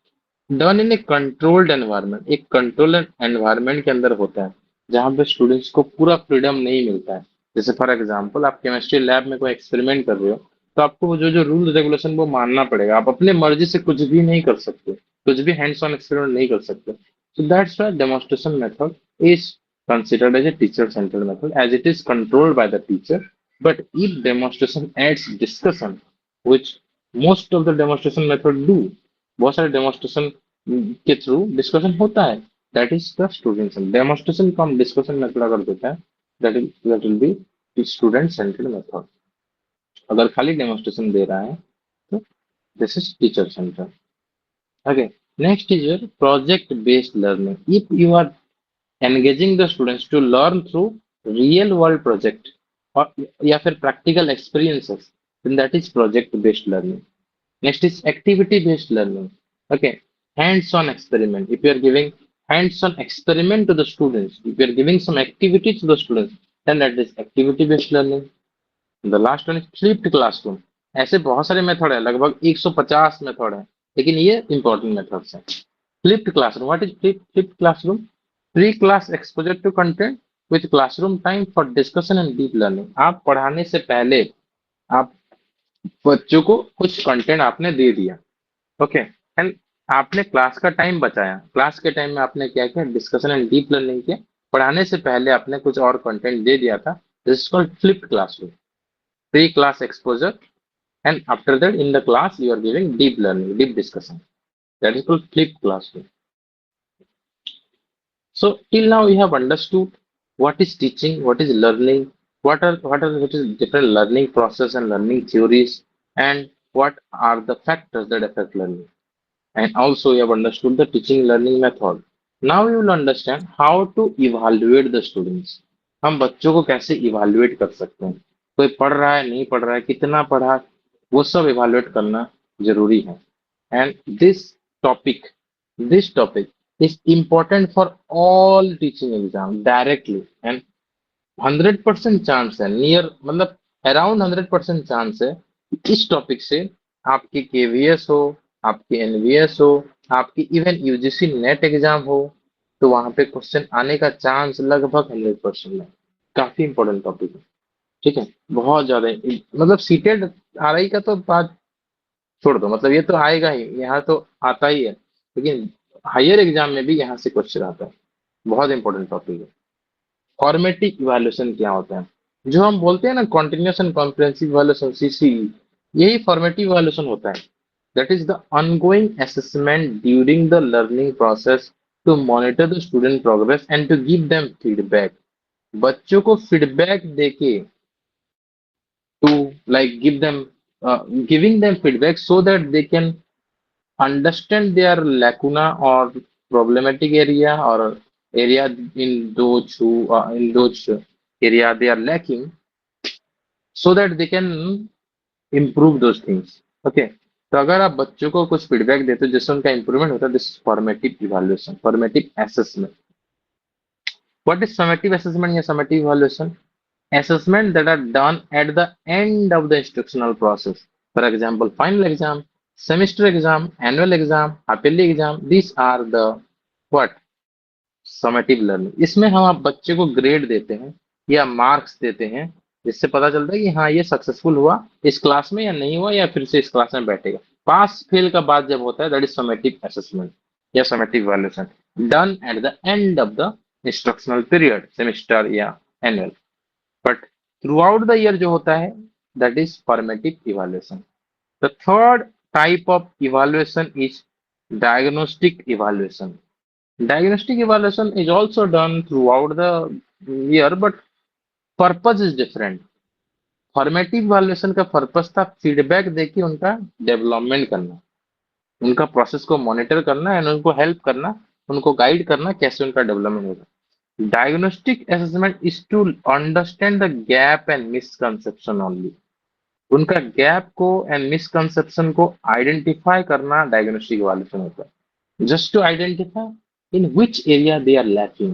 done in A controlled environment. एक कंट्रोल्ड एनवायरनमेंट के अंदर होता है जहां पे स्टूडेंट्स को पूरा फ्रीडम नहीं मिलता है। जैसे फॉर एग्जांपल आप केमिस्ट्री लैब में कोई एक्सपेरिमेंट कर रहे हो तो आपको वो जो रूल रेगुलेशन वो मानना पड़ेगा। आप अपने मर्जी से कुछ भी नहीं कर सकते, कुछ भी हैंड्स ऑन एक्सपेरिमेंट नहीं कर सकते। So that's why demonstration method is considered as a teacher centered method as it is controlled by the teacher. But if demonstration adds discussion, which most of the demonstration method do, बहुत सारे demonstration के through discussion होता है, that is the student. Demonstration को हम discussion method अगर देते हैं that will be student centred method. अगर खाली डेमोन्स्ट्रेशन दे रहा है तो this is teacher centre. Okay, next is your project based learning. If you are engaging the students to learn through real world project और या फिर practical experiences, then that is project based learning. Next is activity based learning. Okay, hands on experiment. If you are giving hands on experiment to the students, if you are giving some activity to the students, then that is activity based learning. The last one is flipped classroom. ऐसे बहुत सारे method है, लगभग 150 method है, लेकिन ये important methods हैं। Flipped classroom, what is flipped classroom? Pre-class exposure to content with classroom time for discussion and deep learning. आप पढ़ाने से पहले आप बच्चों को कुछ कंटेंट आपने दे दिया, ओके, एंड आपने क्लास का टाइम बचाया। क्लास के टाइम में आपने क्या किया? डिस्कशन एंड डीप लर्निंग किया। पढ़ाने से पहले आपने कुछ और कंटेंट दे दिया था। This is called flipped classroom, pre class exposure, and after that in the class you are giving deep learning, deep discussion, that is called flipped classroom. So till now we have understood what is teaching, what is learning, what is different learning process and learning theories, and what are the factors that affect learning. And also we have understood the teaching learning method. Now we will understand how to evaluate the students. हम बच्चों को कैसे evaluate कर सकते हैं? कोई पढ़ रहा है, नहीं पढ़ रहा है, कितना पढ़ा, वो सब evaluate करना जरूरी है। And this topic is important for all teaching exam directly, and 100% chance है, नियर मतलब अराउंड 100% चांस है कि इस टॉपिक से आपकी केवीएस हो, आपकी एनवीएस हो, आपकी इवन यूजीसी नेट एग्जाम हो, तो वहां पे क्वेश्चन आने का चांस लगभग 100% है। काफी इंपॉर्टेंट टॉपिक है, ठीक है, बहुत ज्यादा। मतलब सीटेड आरआई का तो बात छोड़ दो, मतलब ये तो आएगा ही, यहाँ तो आता ही है, लेकिन हायर एग्जाम में भी यहाँ से क्वेश्चन आता है। बहुत इंपॉर्टेंट टॉपिक है। फॉर्मेटिव इवैल्यूएशन क्या होता है? जो हम बोलते हैं ना continuous and comprehensive evaluation, CCE, यही फॉर्मेटिव इवैल्यूएशन होता है। That is the ongoing assessment during the learning process to monitor the student progress and to give them feedback. बच्चों को फीडबैक देके to like giving them feedback so that they can understand their lacuna or problematic area or area in those area they are lacking, so that they can improve those things. Okay, तो अगर आप बच्चों को कुछ feedback देते हो जिससे उनका इंप्रूवमेंट होता है, this formative evaluation, formative assessment. What is summative assessment या summative evaluation? Assessment that are done at the end of the instructional process. For example, final exam, semester exam, annual exam, half-yearly exam. These are the what? Summative learning. इसमें हम आप बच्चे को grade देते हैं या marks देते हैं, जिससे पता चलता है कि हाँ ये सक्सेसफुल हुआ इस क्लास में या नहीं हुआ, या फिर से इस क्लास में बैठेगा। पास फेल का बात जब होता है, दैट इज समेटिव असेसमेंट या summative evaluation, done at the end of the instructional period, semester या annual. But throughout the year जो होता है, that is formative evaluation. The third type of evaluation is diagnostic evaluation. Diagnostic evaluation is also done throughout the year, but purpose is different. Formative evaluation का purpose था feedback देके उनका development करना, उनका process को मॉनिटर करना and उनको help करना, उनको गाइड करना कैसे उनका डेवलपमेंट होगा। Diagnostic assessment is to understand the gap and misconception only. उनका गैप को एंड मिसकंसेप्शन को आइडेंटिफाई करना डायग्नोस्टिक इवैल्यूएशन होता है। Just to identify in which area they are lacking.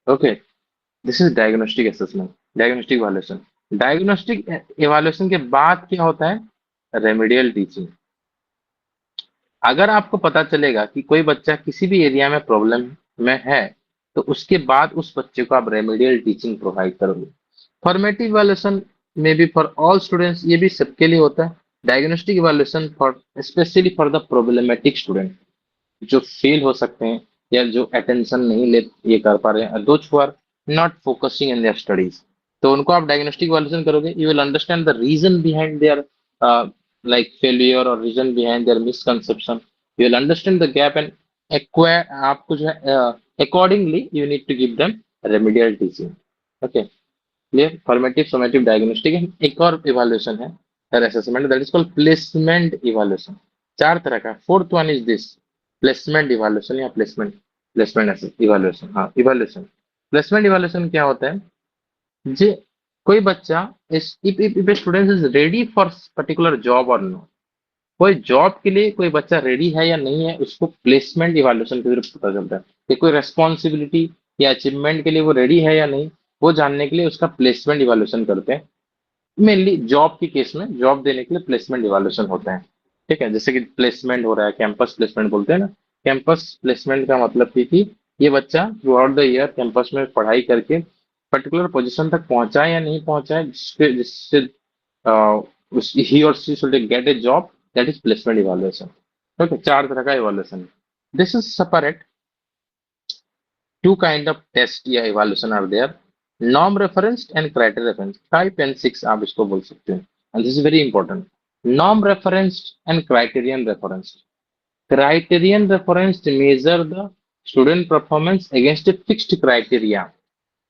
Okay, this is diagnostic assessment, diagnostic evaluation. Diagnostic evaluation के बाद क्या होता है? Remedial teaching. अगर आपको पता चलेगा कि कोई बच्चा किसी भी एरिया में प्रॉब्लम में है, तो उसके बाद उस बच्चे को आप रेमेडियल टीचिंग प्रोवाइड करोगे। फॉर्मेटिव इवैल्यूएशन में भी फॉर ऑल स्टूडेंट्स, ये भी सबके लिए होता है। Diagnostic evaluation for specially for the problematic student, जो फेल हो सकते हैं या जो अटेंशन नहीं ले ये कर पा रहे हैं, those who are not focusing in their studies, तो उनको आप डायग्नोस्टिक इवैल्यूएशन करोगे। You will understand the reason behind their like failure or reason behind their misconception. You will understand the gap and acquire आपको जो है accordingly you need to give them remedial teaching. Okay, clear? Formative, summative, diagnostic and एक और evaluation है assessment, that is called placement evaluation. चार तरह का, fourth one is this placement evaluation या placement evaluation। हाँ, evaluation, placement evaluation क्या होता है जी? कोई बच्चा if a student is ready for particular job or not, कोई जॉब के लिए कोई बच्चा रेडी है या नहीं है, उसको प्लेसमेंट इवैल्यूएशन के थ्रू पता चलता है कि कोई रेस्पॉन्सिबिलिटी या अचीवमेंट के लिए वो रेडी है या नहीं, वो जानने के लिए उसका प्लेसमेंट इवैल्यूएशन करते हैं। मेनली जॉब के केस में जॉब देने के लिए प्लेसमेंट इवैल्यूएशन होता है, ठीक है। जैसे कि प्लेसमेंट हो रहा है, कैंपस प्लेसमेंट बोलते हैं ना। कैंपस प्लेसमेंट का मतलब कि ये बच्चा through out the year campus में पढ़ाई करके पर्टिकुलर पोजीशन तक पहुंचा है या नहीं पहुंचा है, जिससे he or she should get a job, that is placement evaluation. Okay, चार तरह का evaluation. This is separate. Two kind of test या evaluation are there. Norm referenced and criteria referenced. 5 and 6 आप इसको बोल सकते हैं. And this is very important. Norm referenced and criterion referenced. Criterion referenced measure the student performance against a fixed criteria.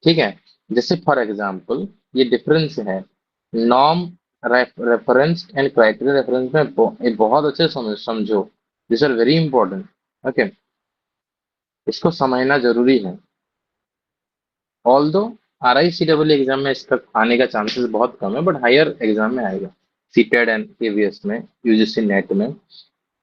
ठीक है, जैसे for example ये difference है norm reference and criteria reference में बहुत अच्छे समझो, this are very important. Okay, इसको समझना जरूरी है। ऑल्दो RICEE एग्जाम में इसका आने का चांसेस बहुत कम है, बट हायर एग्जाम में आएगा, सीटेड एंड KVS में, UGC नेट में।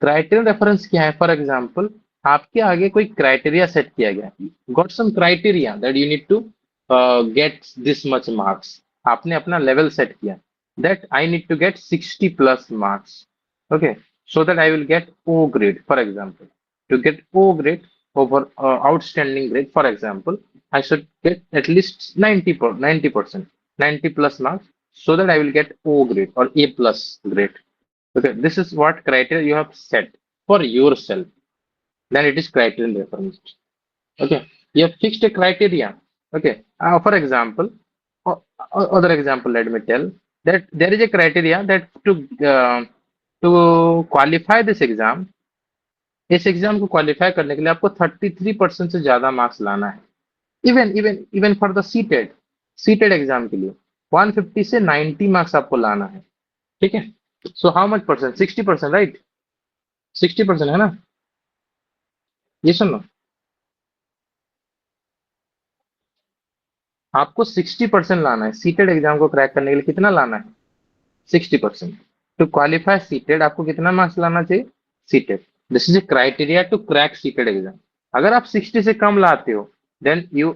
क्राइटेरिया रेफरेंस क्या है? फॉर एग्जाम्पल आपके आगे कोई क्राइटेरिया सेट किया गया, got some criteria that you need to get this much marks, आपने अपना लेवल सेट किया that I need to get 60 plus marks, okay, so that I will get O grade. For example, to get O grade over outstanding grade, for example, I should get at least 90%, 90 plus marks, so that I will get O grade or A plus grade. Okay, this is what criteria you have set for yourself. Then it is criterion reference. Okay, you have fixed a criteria. Okay, for example, other example, let me tell that there is a criteria that to qualify this exam, इस exam को qualify करने के लिए आपको 33% से ज्यादा marks लाना है। Even for the CTET exam के लिए 150 से 90 मार्क्स आपको लाना है, ठीक है। So how much percent? 60%, right? 60% है ना, ये सुनो, आपको 60% लाना है। सीटेड एग्जाम को क्रैक करने के लिए कितना लाना है? 60%। टू क्वालिफाई सीटेड आपको कितना मार्क्स लाना चाहिए? CTET, this is a criteria to crack CTET exam. अगर आप 60 से कम लाते हो then you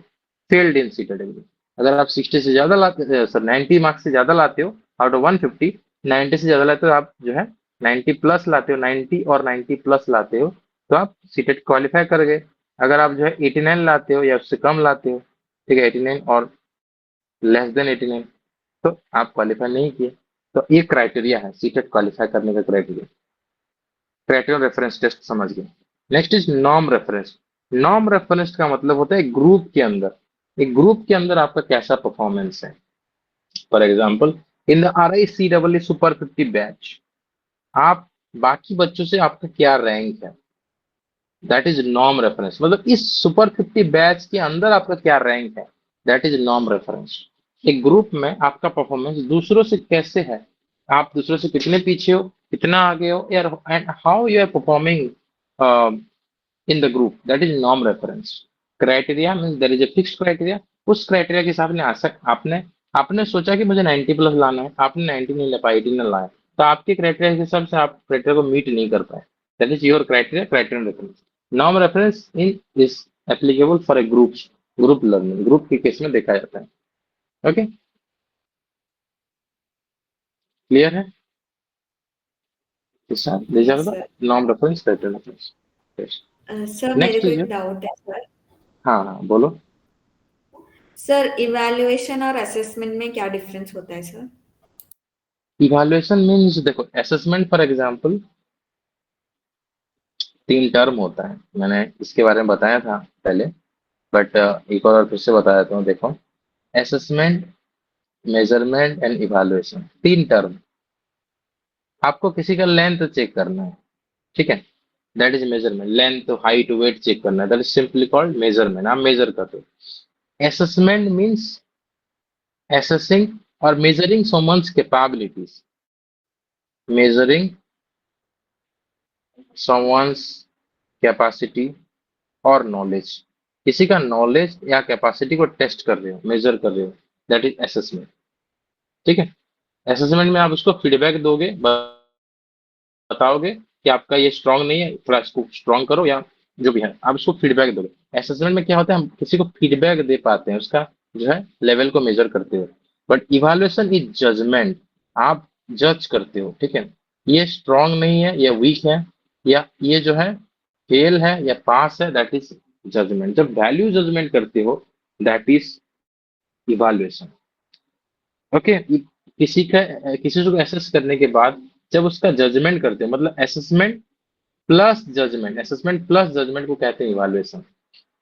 failed in CTET exam. अगर आप 60 से ज्यादा लाते, सर 90 मार्क्स से ज्यादा लाते हो आउट ऑफ 150, 90 से ज्यादा लाते हो, आप जो है 90 प्लस लाते हो, 90 और 90 प्लस लाते हो, तो आप सीटेड क्वालिफाई कर गए। अगर आप जो है 89 लाते हो या उससे कम लाते हो, ठीक है, 89 और लेस देन 89, तो आप क्वालिफाई नहीं किए। तो ये क्राइटेरिया है सीटेट क्वालिफाई करने का क्राइटेरिया। क्राइटेरिया रेफरेंस टेस्ट समझ गए। Next is norm reference. Norm reference का मतलब होता है ग्रुप के अंदर, एक ग्रुप के अंदर आपका कैसा परफॉर्मेंस है। For example in the RICEE super 50 batch, आप बाकी बच्चों से आपका क्या रैंक है, दैट इज नॉर्म रेफरेंस। मतलब इस सुपर 50 बैच के अंदर आपका क्या रैंक है, दैट इज नॉर्म रेफरेंस। एक ग्रुप में आपका परफॉर्मेंस दूसरों से कैसे है, आप दूसरों से कितने पीछे हो, कितना आगे हो, यार, and how you are performing in the group, that is norm reference. Criteria means there is a fixed criteria, उस क्राइटेरिया के हिसाब से आपने सोचा कि मुझे 90 प्लस लाना है, आपने 90 नहीं ला पाया, 80 नहीं लाया, तो आपके क्राइटेरिया के हिसाब से आप क्राइटेरिया को मीट नहीं कर पाए, that is your criteria, criterion reference. Norm reference in is applicable for a group learning, group के केस में देखा जाता है। ओके, क्लियर है? these are Yes, the sir. norm reference pattern reference. Yes. Sir मेरे Next को is एक your doubt है सर. हाँ बोलो. सर इवैल्यूएशन और असेसमेंट में क्या डिफरेंस होता है सर? इवैल्यूएशन मीन्स देखो असेसमेंट फॉर एग्जांपल 3 टर्म होता है. मैंने इसके बारे में बताया था पहले बट एक और फिर से बता देता हूँ. देखो assessment, measurement and evaluation 3 term. आपको किसी का लेंथ चेक करना है, ठीक है, that is measurement. Length, height, weight check करना है, that is simply called measurement. आप मेजर करते हो. Assessment means assessing or measuring someone's capabilities, measuring someone's capacity और नॉलेज. किसी का नॉलेज या कैपेसिटी को टेस्ट कर रहे हो, मेजर कर रहे हो, दैट इज असेसमेंट. ठीक है. असेसमेंट में आप उसको फीडबैक दोगे, बताओगे कि आपका ये स्ट्रांग नहीं है, थोड़ा इसको स्ट्रांग करो या जो भी है, आप उसको फीडबैक दोगे. असेसमेंट में क्या होता है, हम किसी को फीडबैक दे पाते हैं, उसका जो है लेवल को मेजर करते हो. But evaluation is judgement. आप जज करते हो, ठीक है, ये स्ट्रांग नहीं है, ये वीक है, या ये जो है फेल है या पास है, दैट इज जजमेंट. जब वैल्यू जजमेंट करते हो दैट इज इवैल्यूएशन. ओके. किसी को एसेस करने के बाद जब उसका जजमेंट करते हैं, मतलब असेसमेंट प्लस जजमेंट को कहते हैं इवैल्यूएशन.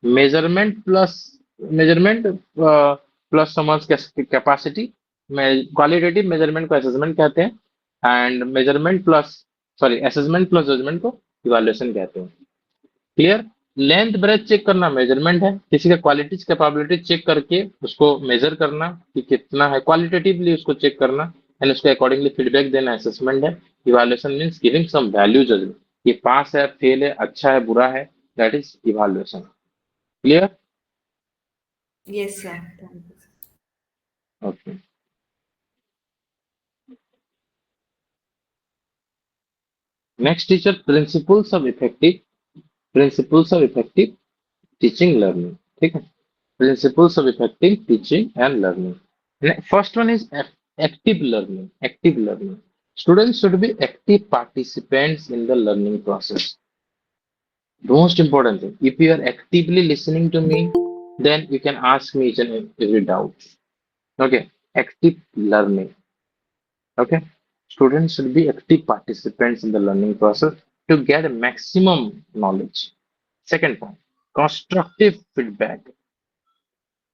मेजरमेंट प्लस समझ कैपेसिटी, क्वालिटेटिव मेजरमेंट को असेसमेंट कहते हैं. एंड असेसमेंट प्लस जजमेंट को इवैल्यूएशन कहते हैं. क्लियर. लेंथ ब्रेथ चेक करना मेजरमेंट है. किसी का क्वालिटीज कैपेबिलिटी चेक करके उसको मेजर करना कि कितना है, क्वालिटेटिवली उसको चेक करना एंड उसको अकॉर्डिंगली फीडबैक देना असेसमेंट है. Evaluation means giving some value judgement, ये पास है, फेल है, अच्छा है, बुरा है, that is evaluation. Clear. Yes sir. Thank you. Okay. Next teacher, principles of effective teaching learning. ठीक है. Principles of effective teaching and learning. First one is active learning. Active learning. Students should be active participants in the learning process. Most important thing, if you are actively listening to me, then you can ask me each and every doubt. Okay. Active learning. Okay. Students should be active participants in the learning process to get maximum knowledge. Second point, constructive feedback.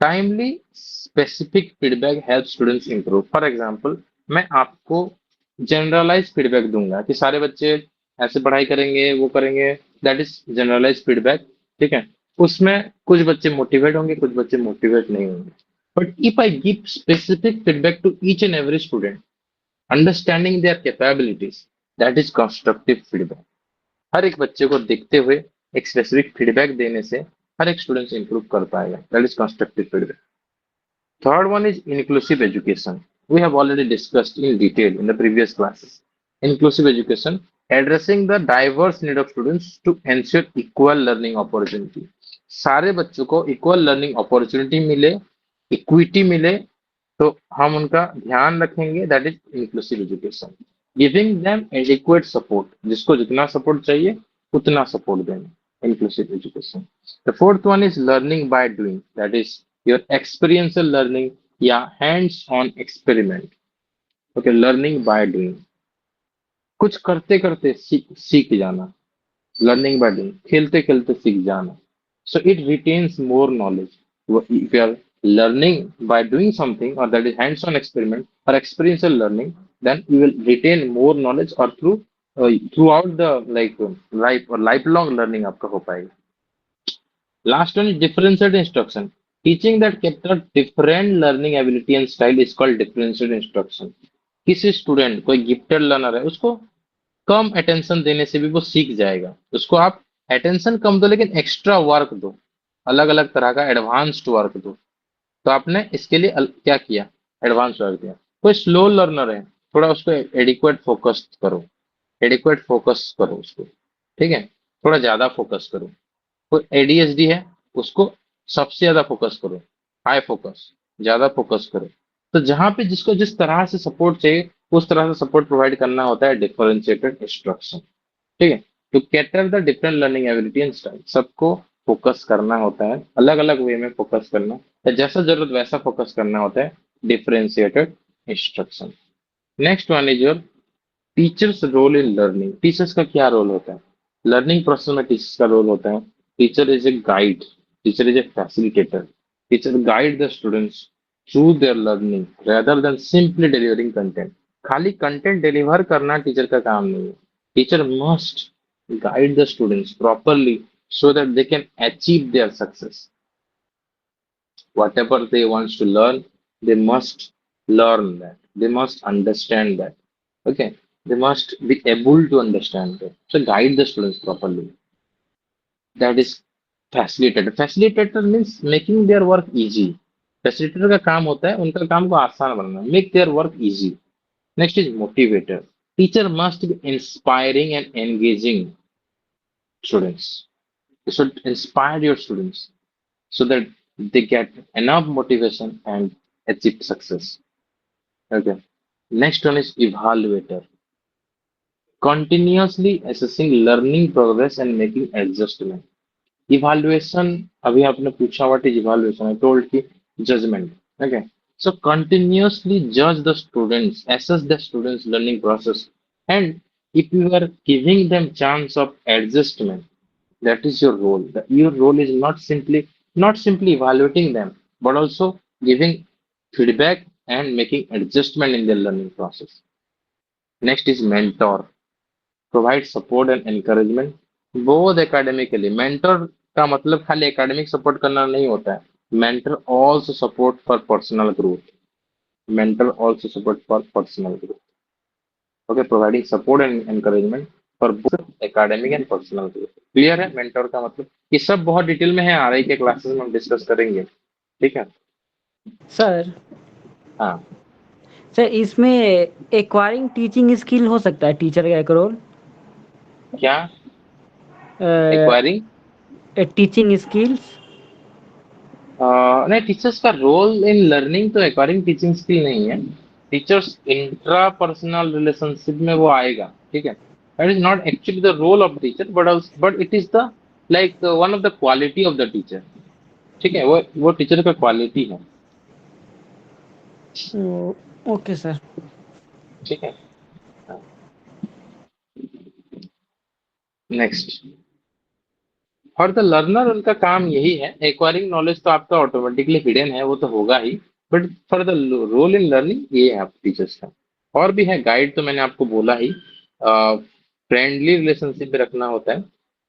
Timely specific feedback help students improve. For example, मैं आपको generalise feedback दूंगा कि सारे बच्चे ऐसे पढ़ाई करेंगे, वो करेंगे, दैट इज जनरलाइज फीडबैक. ठीक है. उसमें कुछ बच्चे मोटिवेट होंगे, कुछ बच्चे मोटिवेट नहीं होंगे. But if I give specific feedback to each and every student, understanding their capabilities, that is constructive feedback. हर एक बच्चे को देखते हुए एक स्पेसिफिक फीडबैक देने से हर एक स्टूडेंट इंप्रूव कर पाएगा. That is constructive feedback. Third one is inclusive education. We have already discussed in detail in the previous classes. Inclusive education, addressing the diverse need of students to ensure equal learning opportunity. सारे बच्चों को equal learning opportunity मिले, equity मिले, तो हम उनका ध्यान रखेंगे. That is inclusive education. Giving them adequate support, जिसको जितना सपोर्ट चाहिए उतना सपोर्ट देना. Inclusive education. The fourth one is learning by doing. That is your experiential learning या hands-on experiment. Okay, learning by doing. कुछ करते करते सीख जाना. Learning by doing. खेलते खेलते सीख जाना. So it retains more knowledge. If you are learning by doing something, or that is hands-on experiment or experiential learning, then you will retain more knowledge, or throughout the lifelong learning आपका हो पाएगा. Last one is differentiated instruction. Teaching that captures different learning ability and style is called differentiated instruction. किसी student, कोई gifted learner है, उसको कम attention देने से भी वो सीख जाएगा. उसको आप अटेंशन कम दो लेकिन एक्स्ट्रा वर्क दो, अलग अलग तरह का एडवांस्ड वर्क दो. तो आपने इसके लिए क्या किया, एडवांस वर्क दिया. कोई स्लो लर्नर है, थोड़ा उसको एडिक्वेट फोकस करो उसको. ठीक है. थोड़ा ज्यादा फोकस करो. कोई एडीएचडी है, उसको सबसे ज्यादा फोकस करो, हाई फोकस, ज्यादा फोकस करो. तो जहां पे जिसको जिस तरह से सपोर्ट चाहिए उस तरह से सपोर्ट प्रोवाइड करना होता है डिफरेंशिएटेड इंस्ट्रक्शन। ठीक है, to cater the different learning ability and style, सबको फोकस करना होता है, अलग अलग वे में फोकस करना है, जैसा जरूरत वैसा फोकस करना होता है, differentiated instruction. Next one is your teachers role in learning. Teachers का क्या रोल होता है लर्निंग प्रोसेस में? टीचर्स का रोल होता है, teacher is a guide, teacher is a facilitator, teacher guide the students through their learning rather than simply delivering content. खाली content deliver करना टीचर का काम नहीं है, teacher must guide the students properly so that they can achieve their success. Whatever they want to learn, they must learn that. They must understand that. Okay, they must be able to understand that. So guide the students properly. That is facilitator. Facilitator means making their work easy. Facilitator का काम होता है उनका काम को आसान बनाना, make their work easy. Next is motivator. Teacher must be inspiring and engaging students. You should inspire your students so that they get enough motivation and achieve success. Okay. Next one is evaluator. Continuously assessing learning progress and making adjustment. Evaluation, अभी आपने पूछा what is evaluation? I told you judgment. Okay. So continuously judge the students, assess the students' learning process, and if you are giving them chance of adjustment, that is your role. Your role is not simply evaluating them, but also giving feedback and making adjustment in their learning process. Next is mentor. Provide support and encouragement both academically. Mentor का मतलब खाली academic support करना नहीं होता है. Mentor also support for personal growth. Mentor also support for personal growth. Okay, providing support and encouragement for both academic and personal growth. Clear है mentor का मतलब? ये सब बहुत डिटेल में है, आरआई के क्लासेस में हम डिस्कस करेंगे। ठीक है सर। हाँ सर, इसमें एक्वायरिंग टीचिंग स्किल हो सकता है टीचर का एक रोल? क्या एक्वायरिंग टीचिंग स्किल्स? नहीं, टीचर्स का रोल इन लर्निंग तो एक्वायरिंग टीचिंग स्किल नहीं है। टीचर्स इंट्रा पर्सनल रिलेशनशिप में वो आएगा। ठीक है, that is not actually the role of teacher but it is the like one of the quality of the teacher. ठीक है, वो टीचर का क्वालिटी है। Okay sir. ठीक है, नेक्स्ट फॉर द लर्नर उनका काम यही है। एक्वायरिंग नॉलेज तो आपका ऑटोमेटिकली हिडन है, वो तो होगा ही, but for the role in learning ये है आप टीचर्स का। और भी है, गाइड तो मैंने आपको बोला ही, फ्रेंडली रिलेशनशिप भी रखना होता है,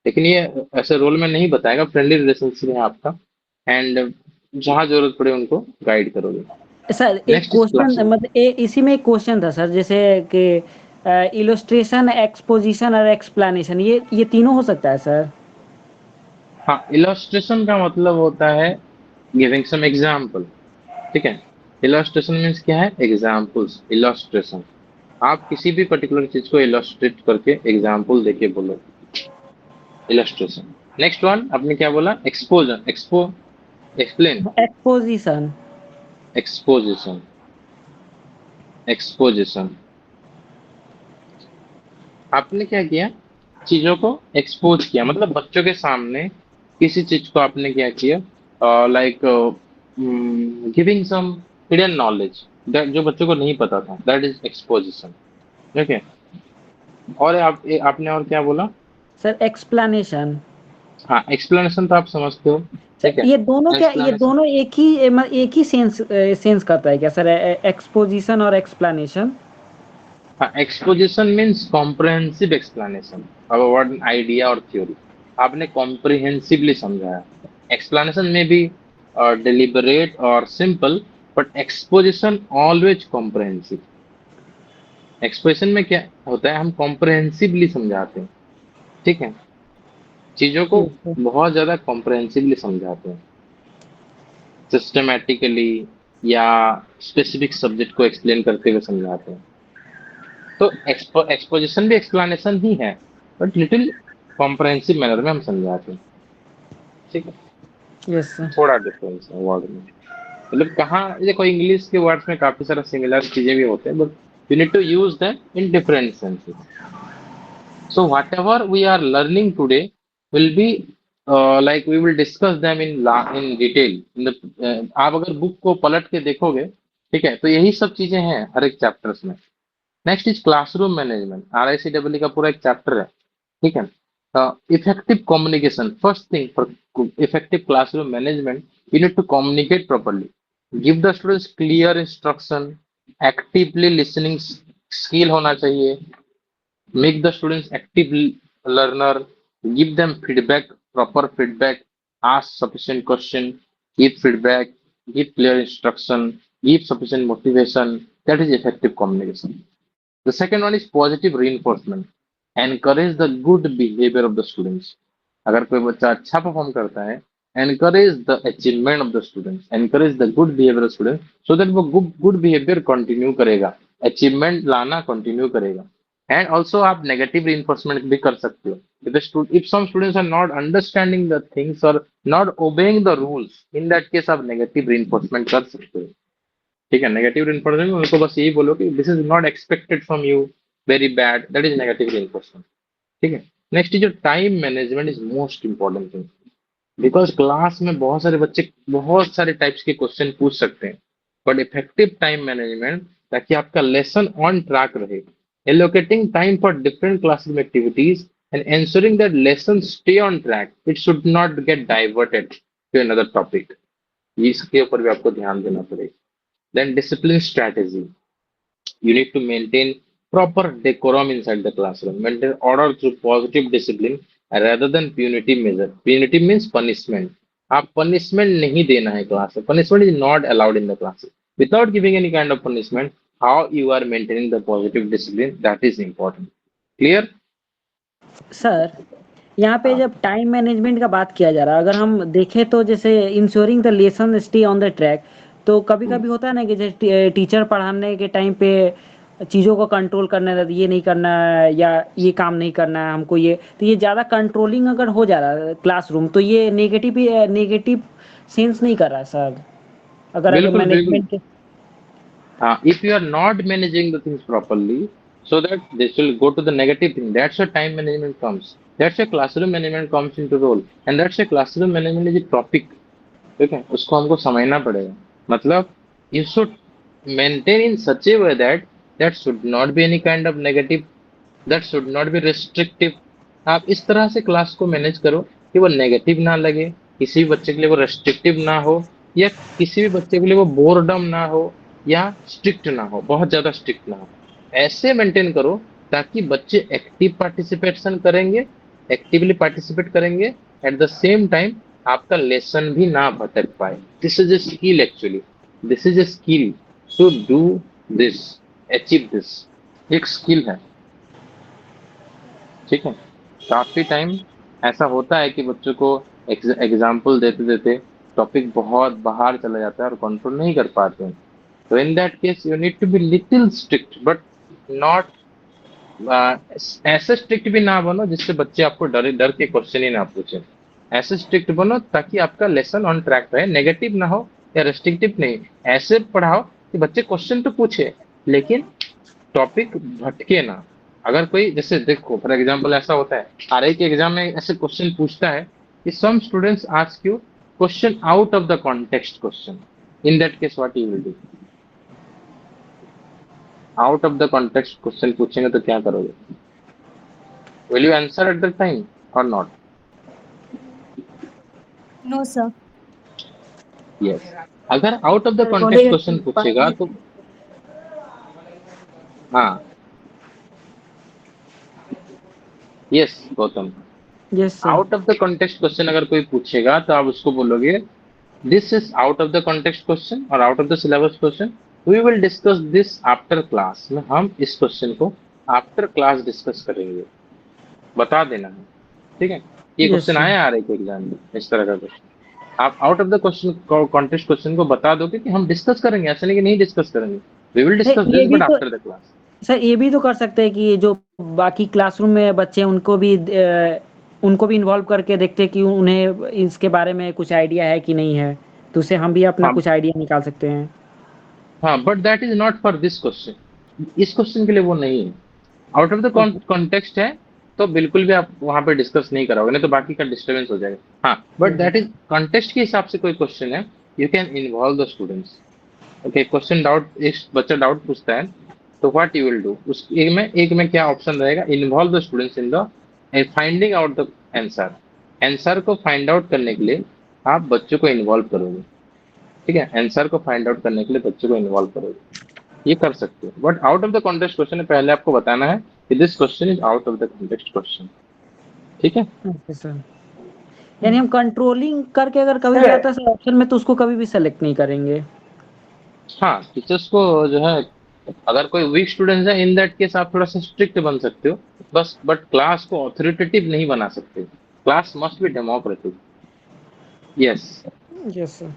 लेकिन ये ऐसे रोल में नहीं बताएगा। फ्रेंडली रिलेशनशिप है आपका, एंड जहां जरूरत पड़े उनको गाइड करोगे। सर एक क्वेश्चन, मतलब इसी में एक क्वेश्चन था सर, जैसे कि इलस्ट्रेशन, एक्सपोजिशन और एक्सप्लेनेशन, ये तीनों हो सकता है सर? हाँ, इलस्ट्रेशन का मतलब होता है गिविंग सम एग्जाम्पल। ठीक है, इलस्ट्रेशन मीन्स क्या है? एग्जाम्पल्स। इलस्ट्रेशन, आप किसी भी पर्टिकुलर चीज को इलस्ट्रेट करके एग्जाम्पल देके बोलो, इलस्ट्रेशन। नेक्स्ट वन आपने क्या बोला? एक्सपोजन, एक्सप्लेन, एक्सपोजिशन, एक्सपोजिशन, एक्सपोजिशन। आपने क्या किया? चीजों को एक्सपोज किया, मतलब बच्चों के सामने किसी चीज को आपने क्या किया, like giving some hidden knowledge जो बच्चों को नहीं पता था, दैट इज एक्सपोजिशन। ठीक है, और आपने और क्या बोला सर? एक्सप्लेनेशन। हाँ, एक्सप्लेनेशन तो आप समझते हो। ठीक है, ये दोनों एक ही सेंस करता है क्या सर, एक्सपोजिशन और एक्सप्लेनेशन? हाँ, exposition means comprehensive explanation about an idea और थ्योरी। आपने कॉम्प्रिहेंसिवली समझाया। एक्सप्लेनेशन में भी डिलिबरेट और simple, but exposition always comprehensive. Expression में क्या होता है? हम कॉम्प्रिहेंसिवली समझाते हैं। ठीक है, चीजों को बहुत ज्यादा कॉम्प्रिहेंसिवली समझाते हैं, सिस्टमैटिकली या स्पेसिफिक सब्जेक्ट को एक्सप्लेन करते हुए समझाते हैं। तो एक्सपोजिशन भी एक्सप्लेनेशन ही है, बट लिटिल कॉम्प्रिहेंसिव मैनर में हम समझाते हैं। ठीक है, यस सर। थोड़ा डिफरेंस है वर्ड में। मतलब कहाँ देखो इंग्लिश के वर्ड्स में काफी सारा सिमिलर चीजें भी होते हैं, but you need to use them in different senses. So whatever we are learning today will be like we will discuss them in detail in the आप अगर बुक को पलट के देखोगे, ठीक है, तो यही सब चीजें हैं हर एक चैप्टर्स में. Next is classroom management. RICEE का पूरा एक चैप्टर है, ठीक है. Effective communication. First thing for effective classroom management, you need to communicate properly, give the students clear instruction, actively listening skill होना चाहिए, make the students active learner, give them feedback, proper feedback, ask sufficient question, give feedback, give clear instruction, give sufficient motivation. That is effective communication. The second one is positive reinforcement. Encourage the good behavior of the students. अगर कोई बच्चा अच्छा perform करता है, encourage the achievement of the students, encourage the good behavior of students, so that वो good behavior continue करेगा, achievement लाना continue करेगा. एंड ऑल्सो आप नेगेटिव reinforcement भी कर सकते हो. If some students are not understanding the things or not obeying the rules, in that case आप नेगेटिव reinforcement कर सकते हो. ठीक है, नेगेटिव reinforcement में उनको बस यही बोलो कि this is not expected from you, very bad, that is negative reinforcement. ठीक है. नेक्स्ट इज जो time management is most important thing, because class में बहुत सारे बच्चे बहुत सारे टाइप्स के क्वेश्चन पूछ सकते हैं, बट इफेक्टिव टाइम मैनेजमेंट ताकि आपका लेसन ऑन ट्रैक रहे, allocating time for different classroom activities and ensuring that lessons stay on track. It should not get diverted to another topic. इसके ऊपर भी आपको ध्यान देना पड़ेगा. Then discipline strategy. You need to maintain proper decorum inside the classroom. Maintain order through positive discipline rather than punitive measure. Punitive means punishment. आप punishment नहीं देना है क्लास में. Punishment is not allowed in the class. Without giving any kind of punishment, how you are maintaining the positive discipline, that is important. Clear? Sir यहाँ पे जब time management का बात किया जा रहा है, अगर हम देखें तो जैसे ensuring the lesson stay on the track, तो कभी कभी होता है ना कि जैसे टीचर पढ़ाने के टाइम पे चीज़ों को कंट्रोल करना है, ये नहीं करना है या ये काम नहीं करना है हमको, ये तो ये ज़्यादा कंट्रोलिंग अगर हो जा रहा है क्लासरूम, तो ये नेगेटिव सेंस नहीं कर रहा है सर, अगर बिल्कुल मैनेजमेंट बिल्कुल. If you are not managing the things properly, so that this will go to the negative thing. That's where time management comes. That's where classroom management comes into role. And that's where classroom management is a topic. ठीक है, उसको हमको समझना पड़ेगा. मतलब you should maintain in such a way that that should not be any kind of negative, that should not be restrictive. आप इस तरह से क्लास को मैनेज करो कि वो नेगेटिव ना लगे, किसी भी बच्चे के लिए वो रेस्ट्रिक्टिव ना हो, या किसी भी बच्चे के लिए वो बोरडम ना हो, या स्ट्रिक्ट ना हो, बहुत ज्यादा स्ट्रिक्ट ना हो. ऐसे मेंटेन करो ताकि बच्चे एक्टिव पार्टिसिपेशन करेंगे, एक्टिवली पार्टिसिपेट करेंगे, एट द सेम टाइम आपका लेसन भी ना भटक पाए. This is a skill actually, this is a skill to do this, achieve this. एक स्किल है. ठीक है. काफी टाइम ऐसा होता है कि बच्चों को एग्जाम्पल देते देते टॉपिक बहुत बाहर चला जाता है और कंट्रोल नहीं कर पाते हैं. So in that case, you need to be little strict, but not ऐसे स्ट्रिक्ट भी ना बनो जिससे बच्चे आपको डर के क्वेश्चन ही ना पूछे. ऐसे स्ट्रिक्ट बनो ताकि आपका लेसन ऑन ट्रैक रहे, नेगेटिव ना हो या रेस्ट्रिक्टिव नहीं. ऐसे पढ़ाओ कि बच्चे क्वेश्चन तो पूछे लेकिन टॉपिक भटके ना. अगर कोई जैसे देखो फॉर एग्जांपल ऐसा होता है, आरआई के एग्जाम में ऐसे क्वेश्चन पूछता है कि some students ask you question out of the context question. In that case what you will do? Out of the context question पूछेंगे तो क्या करोगे? Will you answer at the time और नॉट? No, sir. यस. अगर out of the context question पूछेगा तो हाँ. Yes Gautam. Yes sir. Out of the context question अगर कोई पूछेगा तो आप उसको बोलोगे this is out of the context question और out of the syllabus question. We will discuss this after class. में हम इस क्वेश्चन को आफ्टर क्लास डिस्कस करेंगे. बता देना है. ठीक है. ये क्वेश्चन आया आ रहा है एग्जाम में, इस तरह का क्वेश्चन. आप out of the question context question को बता दोगे कि हम डिस्कस करेंगे, ऐसा नहीं कि नहीं डिस्कस करेंगे. We will discuss this but after the class. Sir ये भी तो कर सकते हैं कि जो बाकी क्लासरूम में बच्चे हैं उनको भी इन्वॉल्व करके देखते हैं कि उन्हें इसके बारे में कुछ आइडिया है कि नहीं है, तो उससे हम भी अपना हाँ कुछ आइडिया निकाल सकते हैं। हाँ, but that is not for this question. इस क्वेश्चन के लिए वो नहीं है, out of the okay. Context है, तो बिल्कुल भी आप वहां पे डिस्कस नहीं कराओगे, नहीं तो बाकी का डिस्टर्बेंस हो जाएगा। हाँ, बट दैट इज कॉन्टेक्स्ट के हिसाब से कोई क्वेश्चन है, you can involve the students. Okay, question doubt, एक बच्चा डाउट पूछता है, तो व्हाट यू विल डू, उस एक में क्या ऑप्शन रहेगा, involve the students in the finding out the answer. Answer को फाइंड आउट करने के लिए आप बच्चों को इन्वॉल्व करोगे। ठीक है, आंसर को फाइंड आउट करने के लिए बच्चों को इन्वॉल्व करोगे, ये कर सकते हो। But out of the context question है, पहले आपको बताना है कि this question is out of the context question. ठीक है। ओके सर, यानी हम कंट्रोलिंग करके अगर कभी भी आता है ऑप्शन में तो उसको कभी भी सेलेक्ट नहीं करेंगे। हाँ, टीचर्स को जो है, अगर कोई वीक स्टूडेंट है, इन दैट केस आप थोड़ा सा स्ट्रिक्ट बन सकते हो बस, बट क्लास को ऑथोरिटेटिव नहीं बना सकते। Class must be democratic. Yes. Yes sir.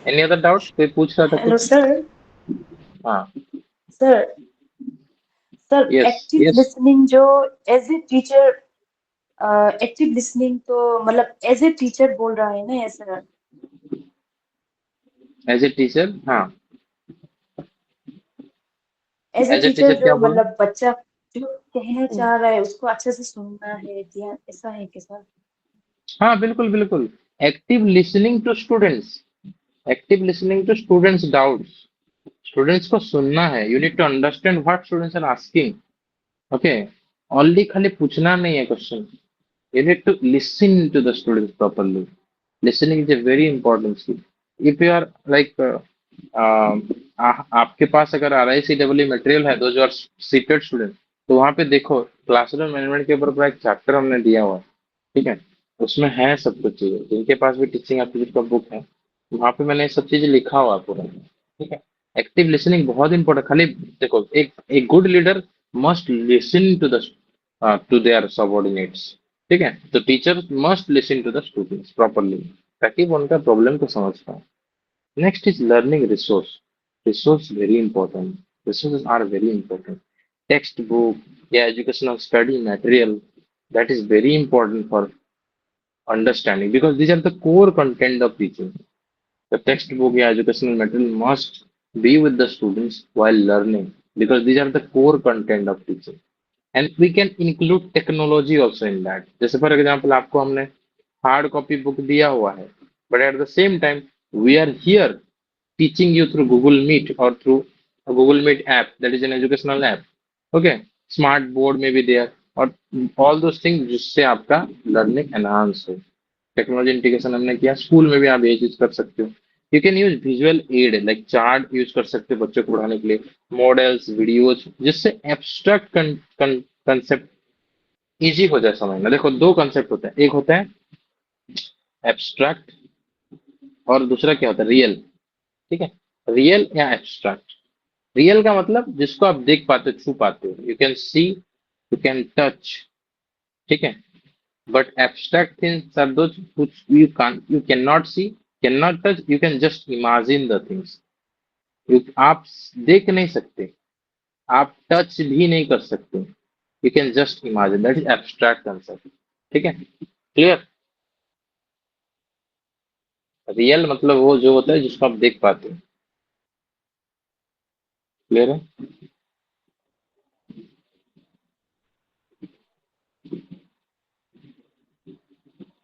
Any other doubt, कोई पूछ रहा था हेलो कुछ? सर। हाँ। Sir sir yes active yes. Listening जो as a teacher, active listening तो मतलब एज ए टीचर बोल रहा है ना ऐसा? एज ए टीचर, हाँ, as a as a teacher teacher क्या जो बोल? मतलब बच्चा जो कहना चाह रहा है उसको अच्छे से सुनना है, ध्यान, ऐसा है क्या सर? हाँ, बिल्कुल बिल्कुल। Active listening to students, active listening to students doubts. Students को सुनना है, you need to understand what students are asking. Okay, only खाली पूछना नहीं है question, you need to listen to the students properly. Listening is a very important skill. If you are like आपके पास अगर RICEE material है, दो जो are seated student, तो वहां पे देखो क्लासरूम मैनेजमेंट के ऊपर पूरा एक चैप्टर हमने दिया हुआ है। ठीक है, उसमें है सब कुछ चीजें, जिनके पास भी टीचिंग एप्टीट्यूड का बुक है, वहां पे मैंने सब चीजें लिखा हुआ है पूरा। ठीक है, एक्टिव लिसनिंग बहुत इंपॉर्टेंट। खाली देखो, एक good leader must listen to their subordinates. ठीक है, तो teacher must listen to the students properly, ताकि वो उनका प्रॉब्लम को समझ पाए। Next is learning resource. Resource very important, resources are very important. Textbook या educational study material, that is very important for understanding, because these are the core content of teaching. The textbook या educational material must be with the students while learning, because these are the core content of teaching. And we can include technology also in that. जैसे for example आपको हमने hard copy book दिया हुआ है, but at the same time we are here teaching you through Google Meet और through Google Meet app, that is an educational app. Okay, smart board में भी there, और all those thing जिससे आपका learning enhance हो। Technology integration हमने किया, school में भी आप ये चीज कर सकते हो। You can use visual add like chart use कर सकते हो बच्चों को पढ़ाने के लिए, मॉडल्स, वीडियोज, जिससे एब्स्ट्रैक्ट कंसेप्ट इजी हो जाए समझना। देखो, दो कंसेप्ट होता है, एक होता है एब्स्ट्रैक्ट और दूसरा क्या होता है, रियल। ठीक है, रियल या एब्स्ट्रैक्ट। रियल का मतलब जिसको आप देख पाते हो, छू पाते हो, you can see, you can touch. ठीक है, but abstract things are those which you can not see, can not touch, you can just imagine the things. आप देख नहीं सकते, आप टच भी नहीं कर सकते, you can just imagine, that is abstract concept. ठीक है, क्लियर? रियल मतलब वो जो होता है जिसको आप देख पाते हो। क्लियर है?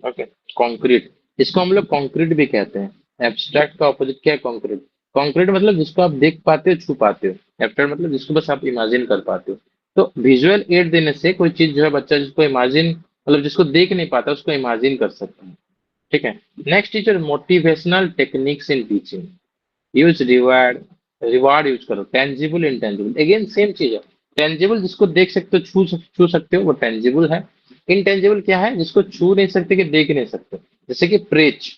ओके, कॉन्क्रीट, इसको हम लोग कॉन्क्रीट भी कहते हैं। एब्स्ट्रैक्ट का ऑपोजिट क्या है, कॉन्क्रीट। कॉन्क्रीट मतलब जिसको आप देख पाते हो, छू पाते हो। एब्स्ट्रैक्ट मतलब जिसको बस आप इमेजिन कर पाते हो। तो विजुअल एड देने से कोई चीज जो है, बच्चा जिसको इमेजिन, मतलब जिसको देख नहीं पाता, उसको इमेजिन कर सकता है। ठीक है, next teacher, motivational techniques in teaching. Use reward, reward use करो। टेंजिबल, इंटेंजिबल, अगेन सेम चीज है। टेंजिबल जिसको देख सकते हो, छू सकते हो, वो टेंजिबल है। इंटेंजिबल क्या है, जिसको छू नहीं सकते, कि देख नहीं सकते, जैसे कि प्रेज।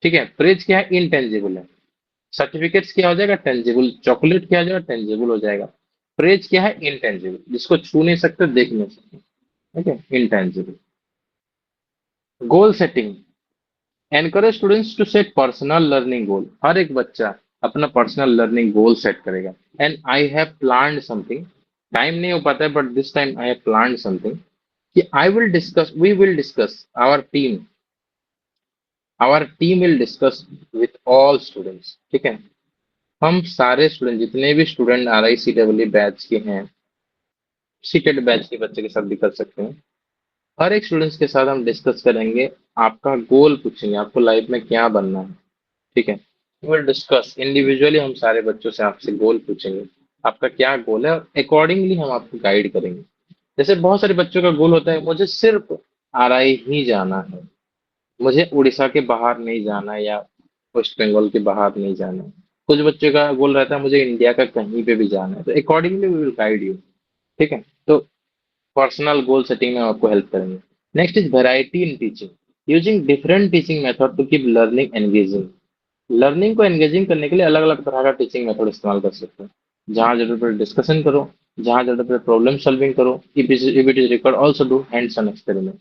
ठीक है, प्रेज क्या है, इंटेंजिबल है। सर्टिफिकेट्स क्या हो जाएगा, टेंजिबल। चॉकलेट क्या हो जाएगा, टेंजिबल हो जाएगा। प्रेज क्या है, इंटेंजिबल, जिसको छू नहीं सकते, देख नहीं सकते। ठीक है, intangible. Goal setting, encourage students to set personal learning goal. हर एक बच्चा अपना पर्सनल लर्निंग गोल सेट करेगा। And I have planned something, time नहीं हो पाता है, but this time I have planned something, कि I will discuss, we will discuss, our team, our team will discuss with all students, ठीक है। हम सारे स्टूडेंट, जितने भी स्टूडेंट RICEE बैच के हैं, सीटेड बैच के बच्चे के साथ भी कर सकते हैं, हर एक स्टूडेंट्स के साथ हम डिस्कस करेंगे, आपका गोल पूछेंगे, आपको लाइफ में क्या बनना है, ठीक है। विल डिस्कस इंडिविजुअली, हम सारे बच्चों से आपसे गोल पूछेंगे, आपका क्या गोल है, और अकॉर्डिंगली हम आपको गाइड करेंगे। जैसे बहुत सारे बच्चों का गोल होता है, मुझे सिर्फ RI ही जाना है, मुझे उड़ीसा के बाहर नहीं जाना है, या वेस्ट बंगाल के बाहर नहीं जाना है। कुछ बच्चों का गोल रहता है, मुझे इंडिया का कहीं पे भी जाना है, तो accordingly we will guide you, ठीक है। तो पर्सनल गोल सेटिंग में हम आपको हेल्प करेंगे। Next is variety in teaching, using different teaching method to keep learning engaging. Learning को एंगेजिंग करने के लिए अलग अलग तरह का टीचिंग मेथड इस्तेमाल कर सकते हैं। जहां जरूरत पड़े डिस्कशन करो, जहां जरूरत पड़े प्रॉब्लम सॉल्विंग करो, if it is required also do hands on experiment,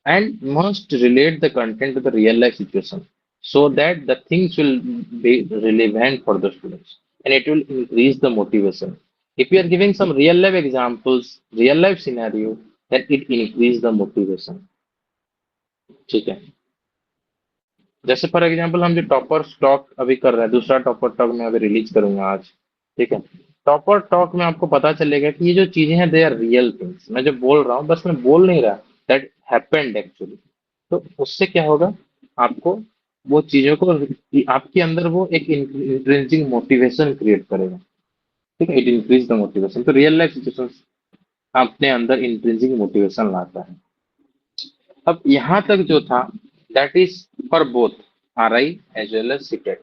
and must relate the content to the real life situation so that the things will be relevant for the students, and it will increase the motivation. If we are giving some real life examples, real life scenario, then it increase the motivation, ठीक है। जैसे for example हम जो topper talk अभी कर रहे हैं, दूसरा टॉपर टॉक मैं अभी रिलीज करूंगा आज, ठीक है। टॉपर टॉक में आपको पता चलेगा कि ये जो चीजें हैं दे आर रियल थिंग्स, मैं जो बोल रहा हूँ बस मैं बोल नहीं रहा, दैट हैपेंड एक्चुअली। तो उससे क्या होगा, आपको वो चीजों को, आपके अंदर वो एक इंट्रिंसिक मोटिवेशन क्रिएट करेगा, ठीक है। It increase the motivation. तो रियल लाइफ सिचुएशन अपने अंदर इंट्रिंसिक मोटिवेशन लाता है। अब यहाँ तक जो था that is for both RI as well as CTET.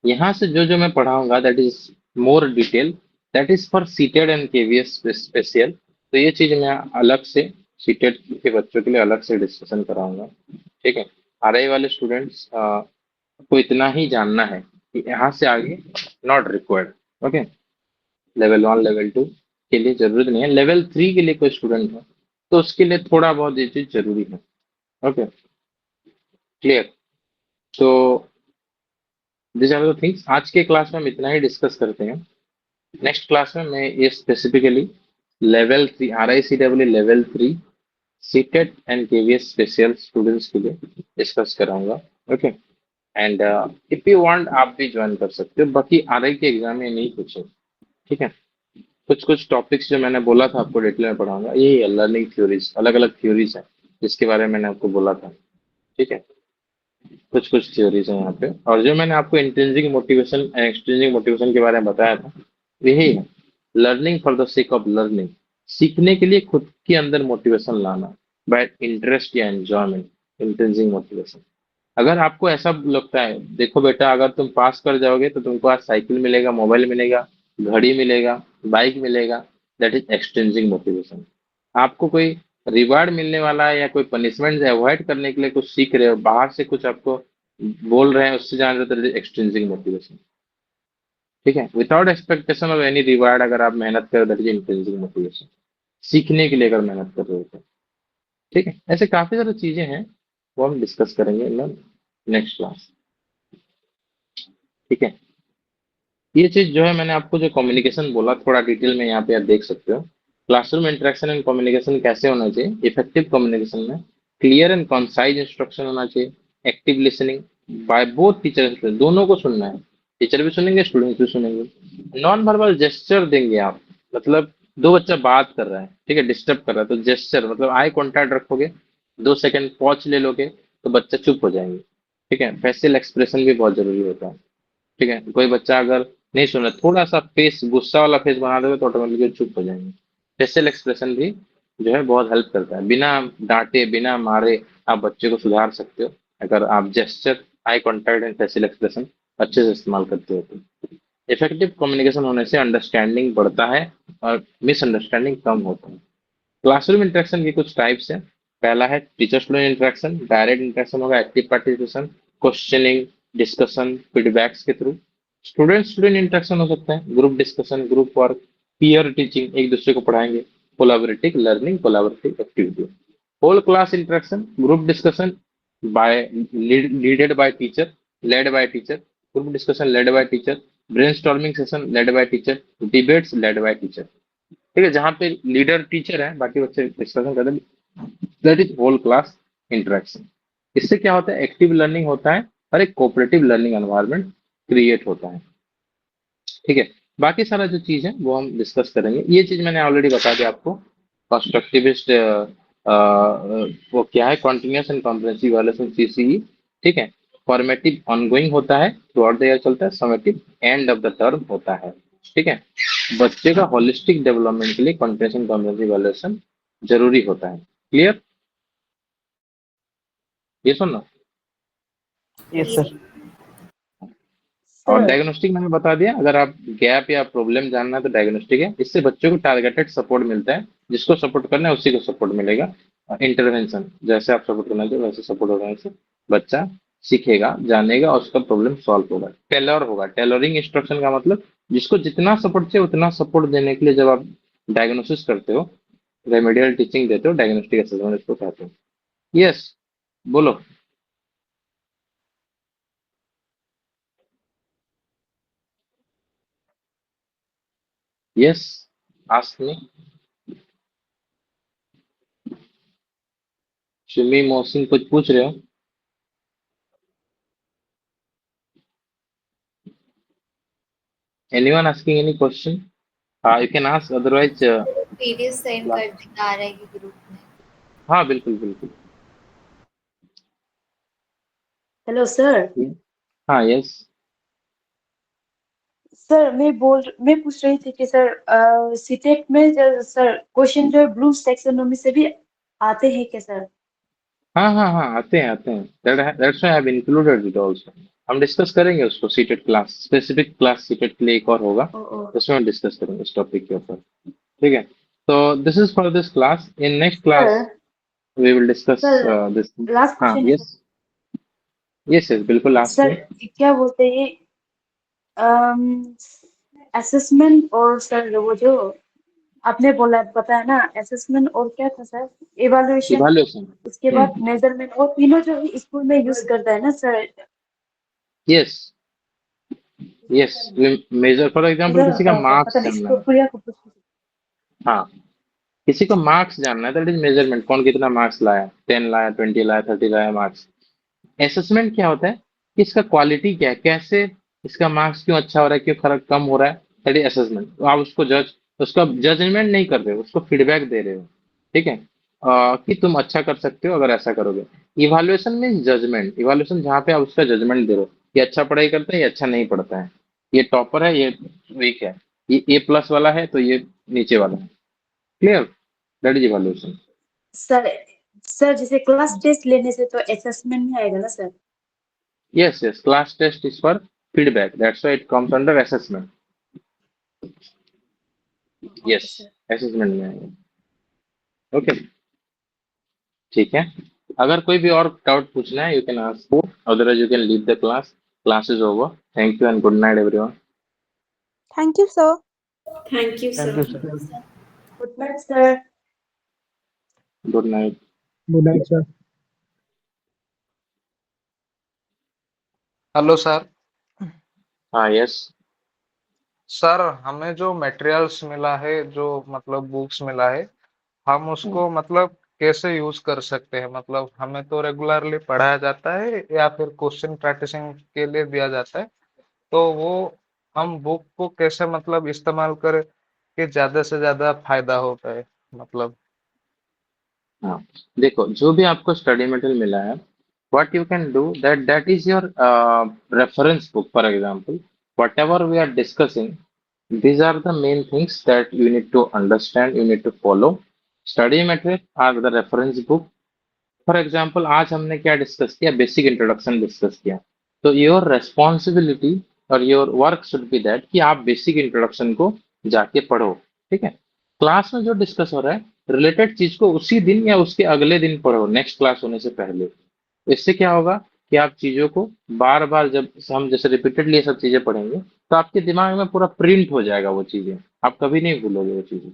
यहाँ से जो जो मैं पढ़ाऊंगा that is more detail, that is for CTET and KVS special. तो ये चीज मैं अलग से सीटेड के बच्चों के लिए अलग से डिस्कशन कराऊंगा, ठीक है। RI वाले स्टूडेंट्स को इतना ही जानना है कि यहाँ से आगे not required, okay. Level 1 level 2 के लिए जरूरत नहीं है, लेवल 3 के लिए कोई स्टूडेंट है तो उसके लिए थोड़ा बहुत ये चीज जरूरी है, ओके, क्लियर। तो दिस आर द थिंग्स। आज के क्लास में हम इतना ही डिस्कस करते हैं। नेक्स्ट क्लास में मैं ये specifically level 3 RICEE level 3 seated and KVS special students के लिए डिस्कस कराऊंगा, okay. And if you want आप भी ज्वाइन कर सकते हो, बाकी RI के एग्जाम में नहीं पूछे, ठीक है। कुछ कुछ टॉपिक्स जो मैंने बोला था आपको डिटेल में पढ़ाऊंगा, यही है लर्निंग थ्योरीज, अलग अलग थ्योरीज है जिसके बारे में मैंने आपको बोला था, ठीक है। कुछ कुछ थ्योरीज है यहाँ पे, और जो मैंने आपको intrinsic motivation and extrinsic motivation के बारे में बताया था यही है, learning for the sake of learning, सीखने के लिए खुद के अंदर मोटिवेशन लाना बाय इंटरेस्ट या एंजॉयमेंट, इंट्रिंसिक मोटिवेशन। अगर आपको ऐसा लगता है, देखो बेटा अगर तुम पास कर जाओगे तो तुमको आज साइकिल मिलेगा, मोबाइल मिलेगा, घड़ी मिलेगा, बाइक मिलेगा, दैट इज एक्सट्रिंसिक मोटिवेशन। आपको कोई रिवार्ड मिलने वाला है या कोई पनिशमेंट अवॉइड करने के लिए कुछ सीख रहे हो, बाहर से कुछ आपको बोल रहे हैं उससे जान रहे हो, एक्सट्रिंसिक मोटिवेशन, ठीक है। Without expectation of any reward अगर आप मेहनत करो दैट इज इंट्रिंसिक मोटिवेशन, सीखने के लिए अगर मेहनत कर रहे हो तो, ठीक है। ऐसे काफी सारी चीजें हैं वो हम डिस्कस करेंगे नेक्स्ट क्लास, ठीक है। ये चीज जो है मैंने आपको जो कम्युनिकेशन बोला थोड़ा डिटेल में यहाँ पे आप देख सकते हो। क्लासरूम इंटरेक्शन एंड कम्युनिकेशन कैसे होना चाहिए, इफेक्टिव कम्युनिकेशन में क्लियर एंड कंसाइज इंस्ट्रक्शन होना चाहिए, active listening by both teacher, दोनों को सुनना है, टीचर भी सुनेंगे स्टूडेंट्स भी सुनेंगे। नॉन वर्बल जेस्चर देंगे आप, मतलब दो बच्चा बात कर रहा है, ठीक है, डिस्टर्ब कर रहा है तो जेस्चर मतलब आई कॉन्टैक्ट रखोगे, 2 सेकंड पॉज ले लोगे तो बच्चा चुप हो जाएंगे, ठीक है। फेशियल एक्सप्रेशन भी बहुत जरूरी होता है, ठीक है। कोई बच्चा अगर नहीं सुन रहा, थोड़ा सा फेस गुस्सा वाला फेस बना दोगे तो ऑटोमेटिकली चुप हो जाएंगे। फेशियल एक्सप्रेशन भी जो है बहुत हेल्प करता है, बिना डांटे बिना मारे आप बच्चे को सुधार सकते हो अगर आप gesture, eye contact and facial expression अच्छे से इस्तेमाल करते हो तो। इफेक्टिव कम्युनिकेशन होने से अंडरस्टैंडिंग बढ़ता है और मिसअंडरस्टैंडिंग कम होता है। क्लासरूम इंटरेक्शन की कुछ टाइप्स है। पहला है teacher student interaction, direct interaction होगा, active participation, questioning, discussion, feedbacks के थ्रू। स्टूडेंट स्टूडेंट इंटरेक्शन हो सकता है, group discussion, group work, peer teaching, एक दूसरे को पढ़ाएंगे, collaborative learning, collaborative activity. Whole class interaction, group discussion by leaded by teacher, led by teacher, group discussion led by teacher, brainstorming session led by teacher, debates led by teacher, ठीक है। जहाँ पे leader teacher है बाकी बच्चे discussion करते हैं, that is whole class interaction. इससे क्या होता है, एक्टिव लर्निंग होता है और एक कोऑपरेटिव लर्निंग एनवायरनमेंट क्रिएट होता है। ठीक है, बाकी सारा जो चीज है वो हम डिस्कस करेंगे। ये चीज मैंने ऑलरेडी बता दिया आपको। कंस्ट्रक्टिविस्ट वो क्या है, continuous and comprehensive evaluation CCE. ठीक है, फॉर्मेटिव ऑनगोइंग होता है, थ्रू आउट द ईयर चलता है, summative and of the term होता है। ठीक है, बच्चे का होलिस्टिक डेवलपमेंट के लिए कॉन्टिन्यूस एंड कॉम्प्रिहेंसिव इवैल्यूएशन जरूरी होता है। क्लियर? ये सुनना। Yes sir. और सर डायग्नोस्टिक मैंने बता दिया, अगर आप गैप या प्रॉब्लम जानना है तो डायग्नोस्टिक है। इससे बच्चों को टारगेटेड सपोर्ट मिलता है, जिसको सपोर्ट करना है उसी को सपोर्ट मिलेगा। इंटरवेंशन जैसे आप सपोर्ट करना चाहिए वैसे सपोर्ट होगा, से बच्चा सीखेगा, जानेगा और उसका प्रॉब्लम सॉल्व होगा। टेलर होगा, टेलरिंग इंस्ट्रक्शन का मतलब जिसको जितना सपोर्ट चाहिए उतना सपोर्ट देने के लिए जब आप डायग्नोसिस करते हो, रेमेडियल टीचिंग देते हो, डायग्नोस्टिक असेसमेंट इसको कहते हो। यस, बोलो। Yes, ask me. शिमी मोहसिन कुछ पूछ रहे हो? Anyone asking any question? You can ask, otherwise PDF send कर देना आ रहा है कि ग्रुप में। हाँ बिल्कुल बिल्कुल। Hello sir. हाँ यस। सर मैं पूछ रही थी कि सर सीटेट में सर क्वेश्चन जो ब्लूम्स टैक्सोनॉमी से भी आते हैं क्या सर? हाँ हाँ हाँ, आते हैं आते हैं। That's why I have included it also. हम डिस्कस करेंगे उसको, CTET class, specific class CTET के लिए एक और होगा, ओ ओ उसमें हम डिस्कस करेंगे इस टॉपिक के ऊपर। ठीक है, तो this is for this class. In next class sir we will discuss sir this. Last हाँ क्वेश्चन है यस यस यस, बिल्कुल लास्ट सर। में। क्या बोलते हैं असेसमेंट और सर वो जो आपने बोला बताया ना, असेसमेंट और क्या था सर? Evaluation, evaluation. उसके बाद मेजरमेंट, और तीनों जो है स्कूल में यूज करता है ना sir? Yes yes, measure for example किसी का पता मार्क्स नहीं जानना इसको है। प्रिया को पूछ। हाँ, किसी को मार्क्स जानना है, दैट इज मेजरमेंट। कौन कितना मार्क्स लाया, 10 लाया, 20 लाया, 30 लाया मार्क्स। असेसमेंट क्या होता है कि इसका क्वालिटी क्या है, कैसे इसका मार्क्स क्यों अच्छा हो रहा है, क्यों खराब कम हो रहा है, दैट इज असेसमेंट। तो आप उसको उसका जजमेंट नहीं कर रहे हो, उसको फीडबैक दे रहे हो। ठीक है, कि तुम अच्छा कर सकते हो अगर ऐसा करोगे। इवाल्युएशन में जजमेंट, इवाल्युएशन जहाँ पे आप उसका जजमेंट दे रहे हो, ये अच्छा पढ़ाई करता है, ये अच्छा नहीं पढ़ता है, ये टॉपर है, ये वीक है, ये A+ वाला है तो ये नीचे वाला है। Clear? That is evaluation. Sir sir जैसे क्लास टेस्ट लेने से तो असेसमेंट में आएगा ना sir? Yes, yes. Class test is for feedback. That's why it comes under assessment. Okay Yes, sir. assessment में आएगा। Okay, ठीक है। अगर कोई भी और डाउट पूछना है, you can ask. Otherwise, you can leave the class. Class is over. Thank you and good night, everyone. Thank you, sir. Thank you thank you sir. Sir. Good night sir. Good night. Good night sir. Hello sir. हाँ, yes. Sir हमें जो materials मिला है, जो मतलब books मिला है, हम उसको मतलब कैसे यूज कर सकते हैं? मतलब हमें तो रेगुलरली पढ़ाया जाता है या फिर क्वेश्चन प्रैक्टिसिंग के लिए दिया जाता है, तो वो हम बुक को कैसे मतलब इस्तेमाल करें कि ज्यादा से ज्यादा फायदा हो पाए मतलब? हाँ, देखो जो भी आपको स्टडी मटेरियल मिला है, what you can do that is your reference book. For example, whatever we are discussing, these are the main things that you need to understand, you need to follow. Study material are the reference book. For example आज हमने क्या discuss किया, basic introduction discuss किया। तो your responsibility और your work should be that कि आप basic introduction को जाके पढ़ो। ठीक है, क्लास में जो डिस्कस हो रहा है रिलेटेड चीज को उसी दिन या उसके अगले दिन पढ़ो, नेक्स्ट क्लास होने से पहले। इससे क्या होगा कि आप चीजों को बार बार, जब हम जैसे रिपीटेडली ये सब चीजें पढ़ेंगे तो आपके दिमाग में पूरा प्रिंट हो जाएगा वो चीजें, आप कभी नहीं भूलोगे वो चीजें।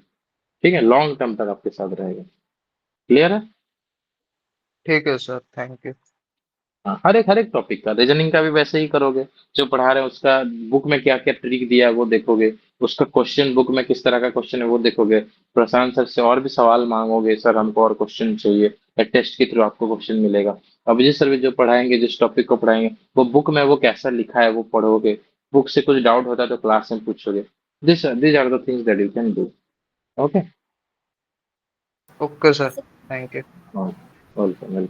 ठीक है, लॉन्ग टर्म तक आपके साथ रहेगा। क्लियर है? ठीक है सर, थैंक यू। हाँ, हर एक टॉपिक का, रीजनिंग का भी वैसे ही करोगे। जो पढ़ा रहे हैं उसका बुक में क्या क्या ट्रिक दिया है वो देखोगे, उसका क्वेश्चन बुक में किस तरह का क्वेश्चन है वो देखोगे, प्रशांत सर से और भी सवाल मांगोगे, सर हमको और क्वेश्चन चाहिए, या टेस्ट के थ्रू आपको क्वेश्चन मिलेगा। अभिजीत सर भी जो पढ़ाएंगे, जिस टॉपिक को पढ़ाएंगे, वो बुक में वो कैसा लिखा है वो पढ़ोगे। बुक से कुछ डाउट होता है तो क्लास में पूछोगे। This are the things that you can do. Okay. Okay sir, thank you. Welcome welcome.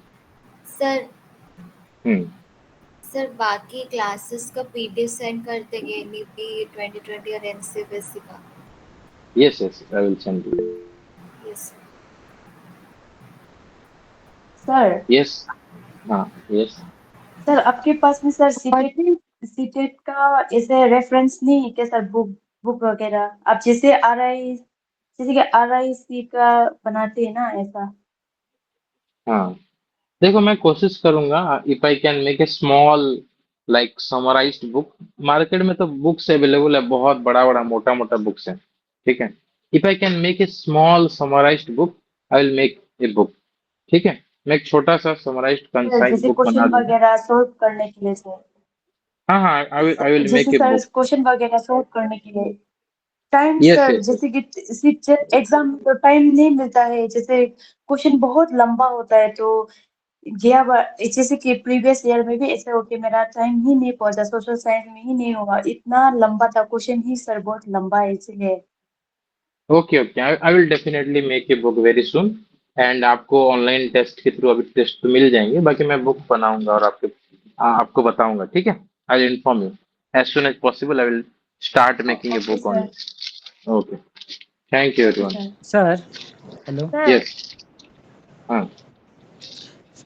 Sir hmm sir बाकी क्लासेस का पीडीएफ सेंड करते गए नीति 2020 और एनसीबीएसई का। Yes yes, I will send you. Yes sir yes. हाँ yes. Sir आपके पास में सर सीटेट का ऐसे रेफरेंस नहीं है क्या सर? बुक बुक वगैरह आप जैसे जैसे कि RIC का बनाते हैं ना ऐसा। हाँ देखो, मैं कोशिश करूंगा, if I can make a small like summarised book. Market में तो बुक्स अवेलेबल है, बहुत बड़ा बड़ा मोटा मोटा बुक्स है, ठीक है। If I can make a small summarised book, I will make a book, ठीक है। मैं एक छोटा सा समराइज्ड कंसाइज जैसे बुक बना क्वेश्चन दूंगा। वगैरह सॉल्व करने के लिए सर। हाँ हाँ, आई विल जैसे make a sir book. Question वगैरह सॉल्व करने के लिए time yes sir, yes yes. जैसे कि सीटेट एग्जाम में तो टाइम नहीं मिलता है, जैसे क्वेश्चन बहुत लंबा होता है तो गया जैसे कि प्रीवियस ईयर में भी ऐसा हो कि मेरा टाइम ही नहीं पहुंचा, सोशल साइंस में ही नहीं हुआ, इतना लंबा था क्वेश्चन ही सर, बहुत लंबा है इसलिए। Okay okay, I will definitely make a book very soon. And आपको ऑनलाइन टेस्ट के थ्रू अभी टेस्ट तो मिल जाएंगे, बाकी मैं बुक बनाऊंगा और आपको बताऊंगा, ठीक है। I will inform you as soon as possible. I will start making a okay book on sir. This. Okay, thank you okay everyone. Sir. Sir hello yes. हाँ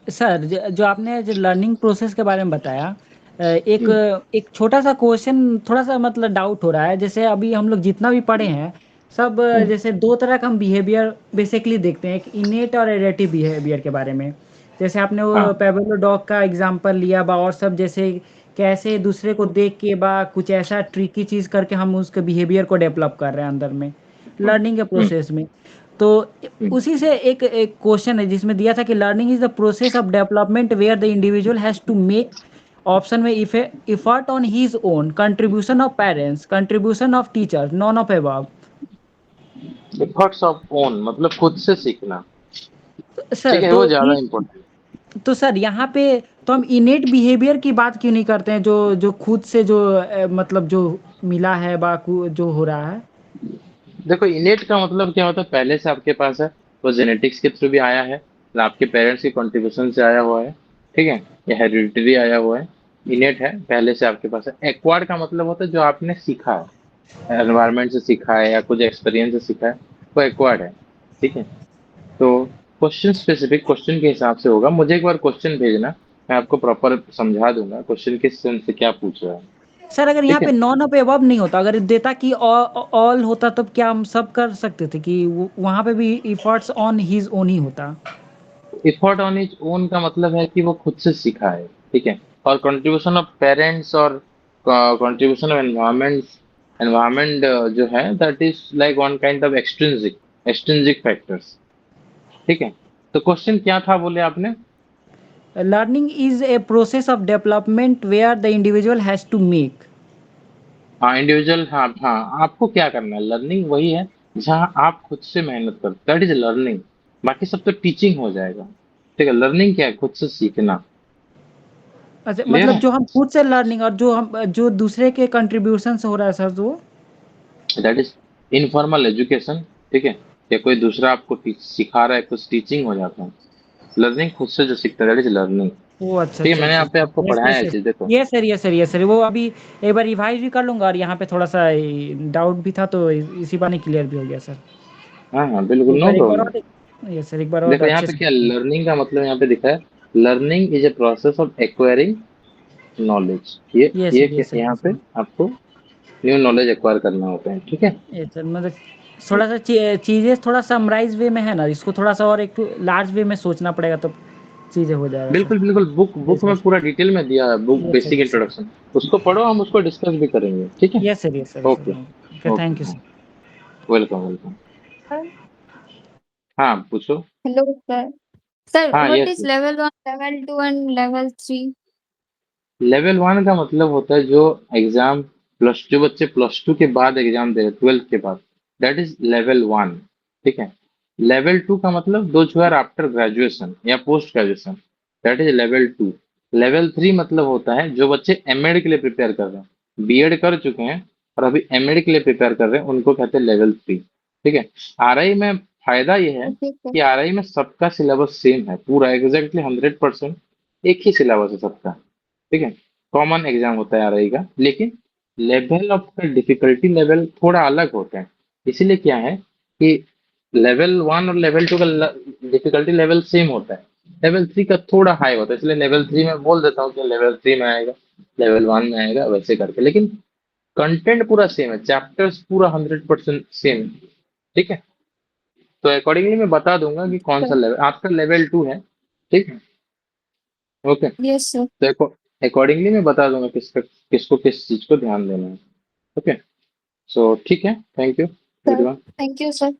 सर, जो आपने जो लर्निंग प्रोसेस के बारे में बताया, एक हम्म, एक छोटा सा क्वेश्चन, थोड़ा सा मतलब डाउट हो रहा है। जैसे अभी हम लोग जितना भी पढ़े हैं सब, हम्म, जैसे दो तरह का हम बिहेवियर बेसिकली देखते हैं, एक इनेट और एडेप्टिव बिहेवियर के बारे में। जैसे आपने वो हाँ पेवेलो डॉग का एग्जांपल लिया बा, और सब जैसे कैसे दूसरे को देख के बा कुछ ऐसा ट्रिकी चीज़ करके हम उसके बिहेवियर को डेवलप कर रहे हैं अंदर में, हम्म, लर्निंग के हम्म, प्रोसेस में। तो हम्म। उसी से एक एक क्वेश्चन है जिसमें दिया था कि learning is the process of development where the individual has to make, option में if effort on his own, contribution of parents, contribution of teacher, none of above. Efforts of own मतलब खुद से सीखना, सर ठीक है, तो वो ज्यादा इम्पोर्टेंट। तो सर यहाँ पे तो हम इनेट बिहेवियर की बात क्यों नहीं करते हैं, जो जो खुद से जो मतलब जो मिला है जो हो रहा है। देखो, इनेट का मतलब क्या होता है, पहले से आपके पास है, वो जेनेटिक्स के थ्रू भी आया है, या आपके पेरेंट्स की कंट्रीब्यूशन से आया हुआ है, ठीक है, या हेरिडिटरी आया हुआ है। इनेट है, पहले से आपके पास है। एक्वायर्ड का मतलब होता है जो आपने सीखा है, एनवायरनमेंट से सीखा है या कुछ एक्सपीरियंस से सीखा है, वो एक्वायर्ड है, ठीक है। तो क्वेश्चन स्पेसिफिक क्वेश्चन के हिसाब से होगा। मुझे एक बार क्वेश्चन भेजना, मैं आपको प्रॉपर समझा दूंगा क्वेश्चन किस सेंस से क्या पूछ रहा है, सर अगर यहाँ ठीक है। पे नॉन ऑफ अबव नहीं होता, अगर देता कि ऑल होता, तब क्या हम सब कर सकते थे कि वहाँ पे भी इफर्ट्स ऑन हिज ओन ही होता। एफर्ट ऑन इज ओन का मतलब है कि वो खुद से सीखा है, ठीक है। और कंट्रीब्यूशन ऑफ पेरेंट्स और कंट्रीब्यूशन ऑफ एनवायरमेंट जो है, that is like one kind of extrinsic factors, ठीक है। तो क्वेश्चन क्या था बोले आपने? Learning is a process of development where the individual has to make. हाँ इंडिविजुअल, हाँ हाँ, आपको क्या करना है, लर्निंग वही है जहाँ आप खुद से मेहनत करते, दैट इज लर्निंग। बाकी सब तो टीचिंग हो जाएगा, ठीक है। लर्निंग क्या है? खुद से सीखना। अच्छा, क्लियर मतलब है? जो हम खुद से लर्निंग और जो दूसरे के कंट्रीब्यूशन से हो रहा है सर, तो दैट इज इनफॉर्मल एजुकेशन, ठीक है। या कोई दूसरा आपको सिखा रहा है, कुछ टीचिंग हो जाता है। लर्निंग खुद से जो सीखता है, दैट इज लर्निंग, वो अच्छा ठीक है। अच्छा मैंने अच्छा यहाँ पे आपको यस पढ़ाया यस है यस, चीज, देखो। ये सर ये सर ये सर वो अभी एक बार रिवाइज भी कर लूंगा, और यहाँ पे थोड़ा सा डाउट भी था तो इसी बार क्लियर भी हो गया सर। हाँ हाँ बिल्कुल, एक नो बार एक बार प्रॉब्लम। और ये सर एक बार और देखो यहाँ अच्छे पे से। क्या लर्निंग का मतलब यहाँ पे दिखा है, learning is a process of acquiring knowledge. ये ये सर ये सर ये यहाँ पे सर आपको न्यू नॉलेज एक्वायर करना होता है, ठीक है। ये सर मतलब थोड़ा सा चीज़ें थोड़ा समराइज वे में है ना, इसको थोड़ा सा और एक लार्ज वे में सोचना पड़ेगा तो चीज़ें हो जाएगा सर। बिल्कुल बिल्कुल, बुक ये बुक में सर पूरा डिटेल में दिया है, बुक ये सर बेसिक ये सर इंट्रोडक्शन, उसको पढ़ो, हम उसको डिस्कस भी करेंगे, ठीक है। ये सर ये सर ये sir okay okay, okay, thank you हाँ, सर। Welcome welcome. हाँ पूछो। Hello, sir. Sir, हाँ what yes. is level 1, level 2, and level 3? Level one का मतलब होता है जो एग्जाम प्लस टू, बच्चे प्लस टू के बाद एग्जाम दे रहे, 12th के बाद, दैट इज लेवल वन, ठीक है। लेवल टू का मतलब those who are after graduation या post graduation, that is level 2। Level 3 मतलब होता है जो बच्चे एमएड के लिए प्रिपेयर कर रहे हैं, बीएड कर चुके हैं और अभी एमएड के लिए प्रिपेयर कर रहे हैं, उनको कहते हैं लेवल 3। ठीक है। आरआई में फायदा ये है ओके सर। कि आरआई में सबका सिलेबस सेम है, पूरा एग्जैक्टली 100% एक ही सिलेबस है सबका। ठीक है। कॉमन एग्जाम होता है आरआई का, लेकिन लेवल ऑफ डिफिकल्टी लेवल थोड़ा अलग होता है। इसीलिए क्या है कि लेवल 1 और लेवल 2 का डिफिकल्टी लेवल सेम होता है, लेवल 3 का थोड़ा हाई होता है, इसलिए लेवल 3 में बोल देता हूँ कि लेवल 3 में आएगा, लेवल 1 में आएगा, वैसे करके। लेकिन कंटेंट पूरा सेम है, चैप्टर्स पूरा 100% सेम है। ठीक है। तो अकॉर्डिंगली मैं बता दूंगा कि कौन सा लेवल आपका लेवल 2 है। ठीक है। ओके। Yes sir. तो अकॉर्डिंगली मैं बता दूंगा किसको किस चीज को ध्यान देना है। ओके। सो ठीक है, thank you. Sir thank you sir.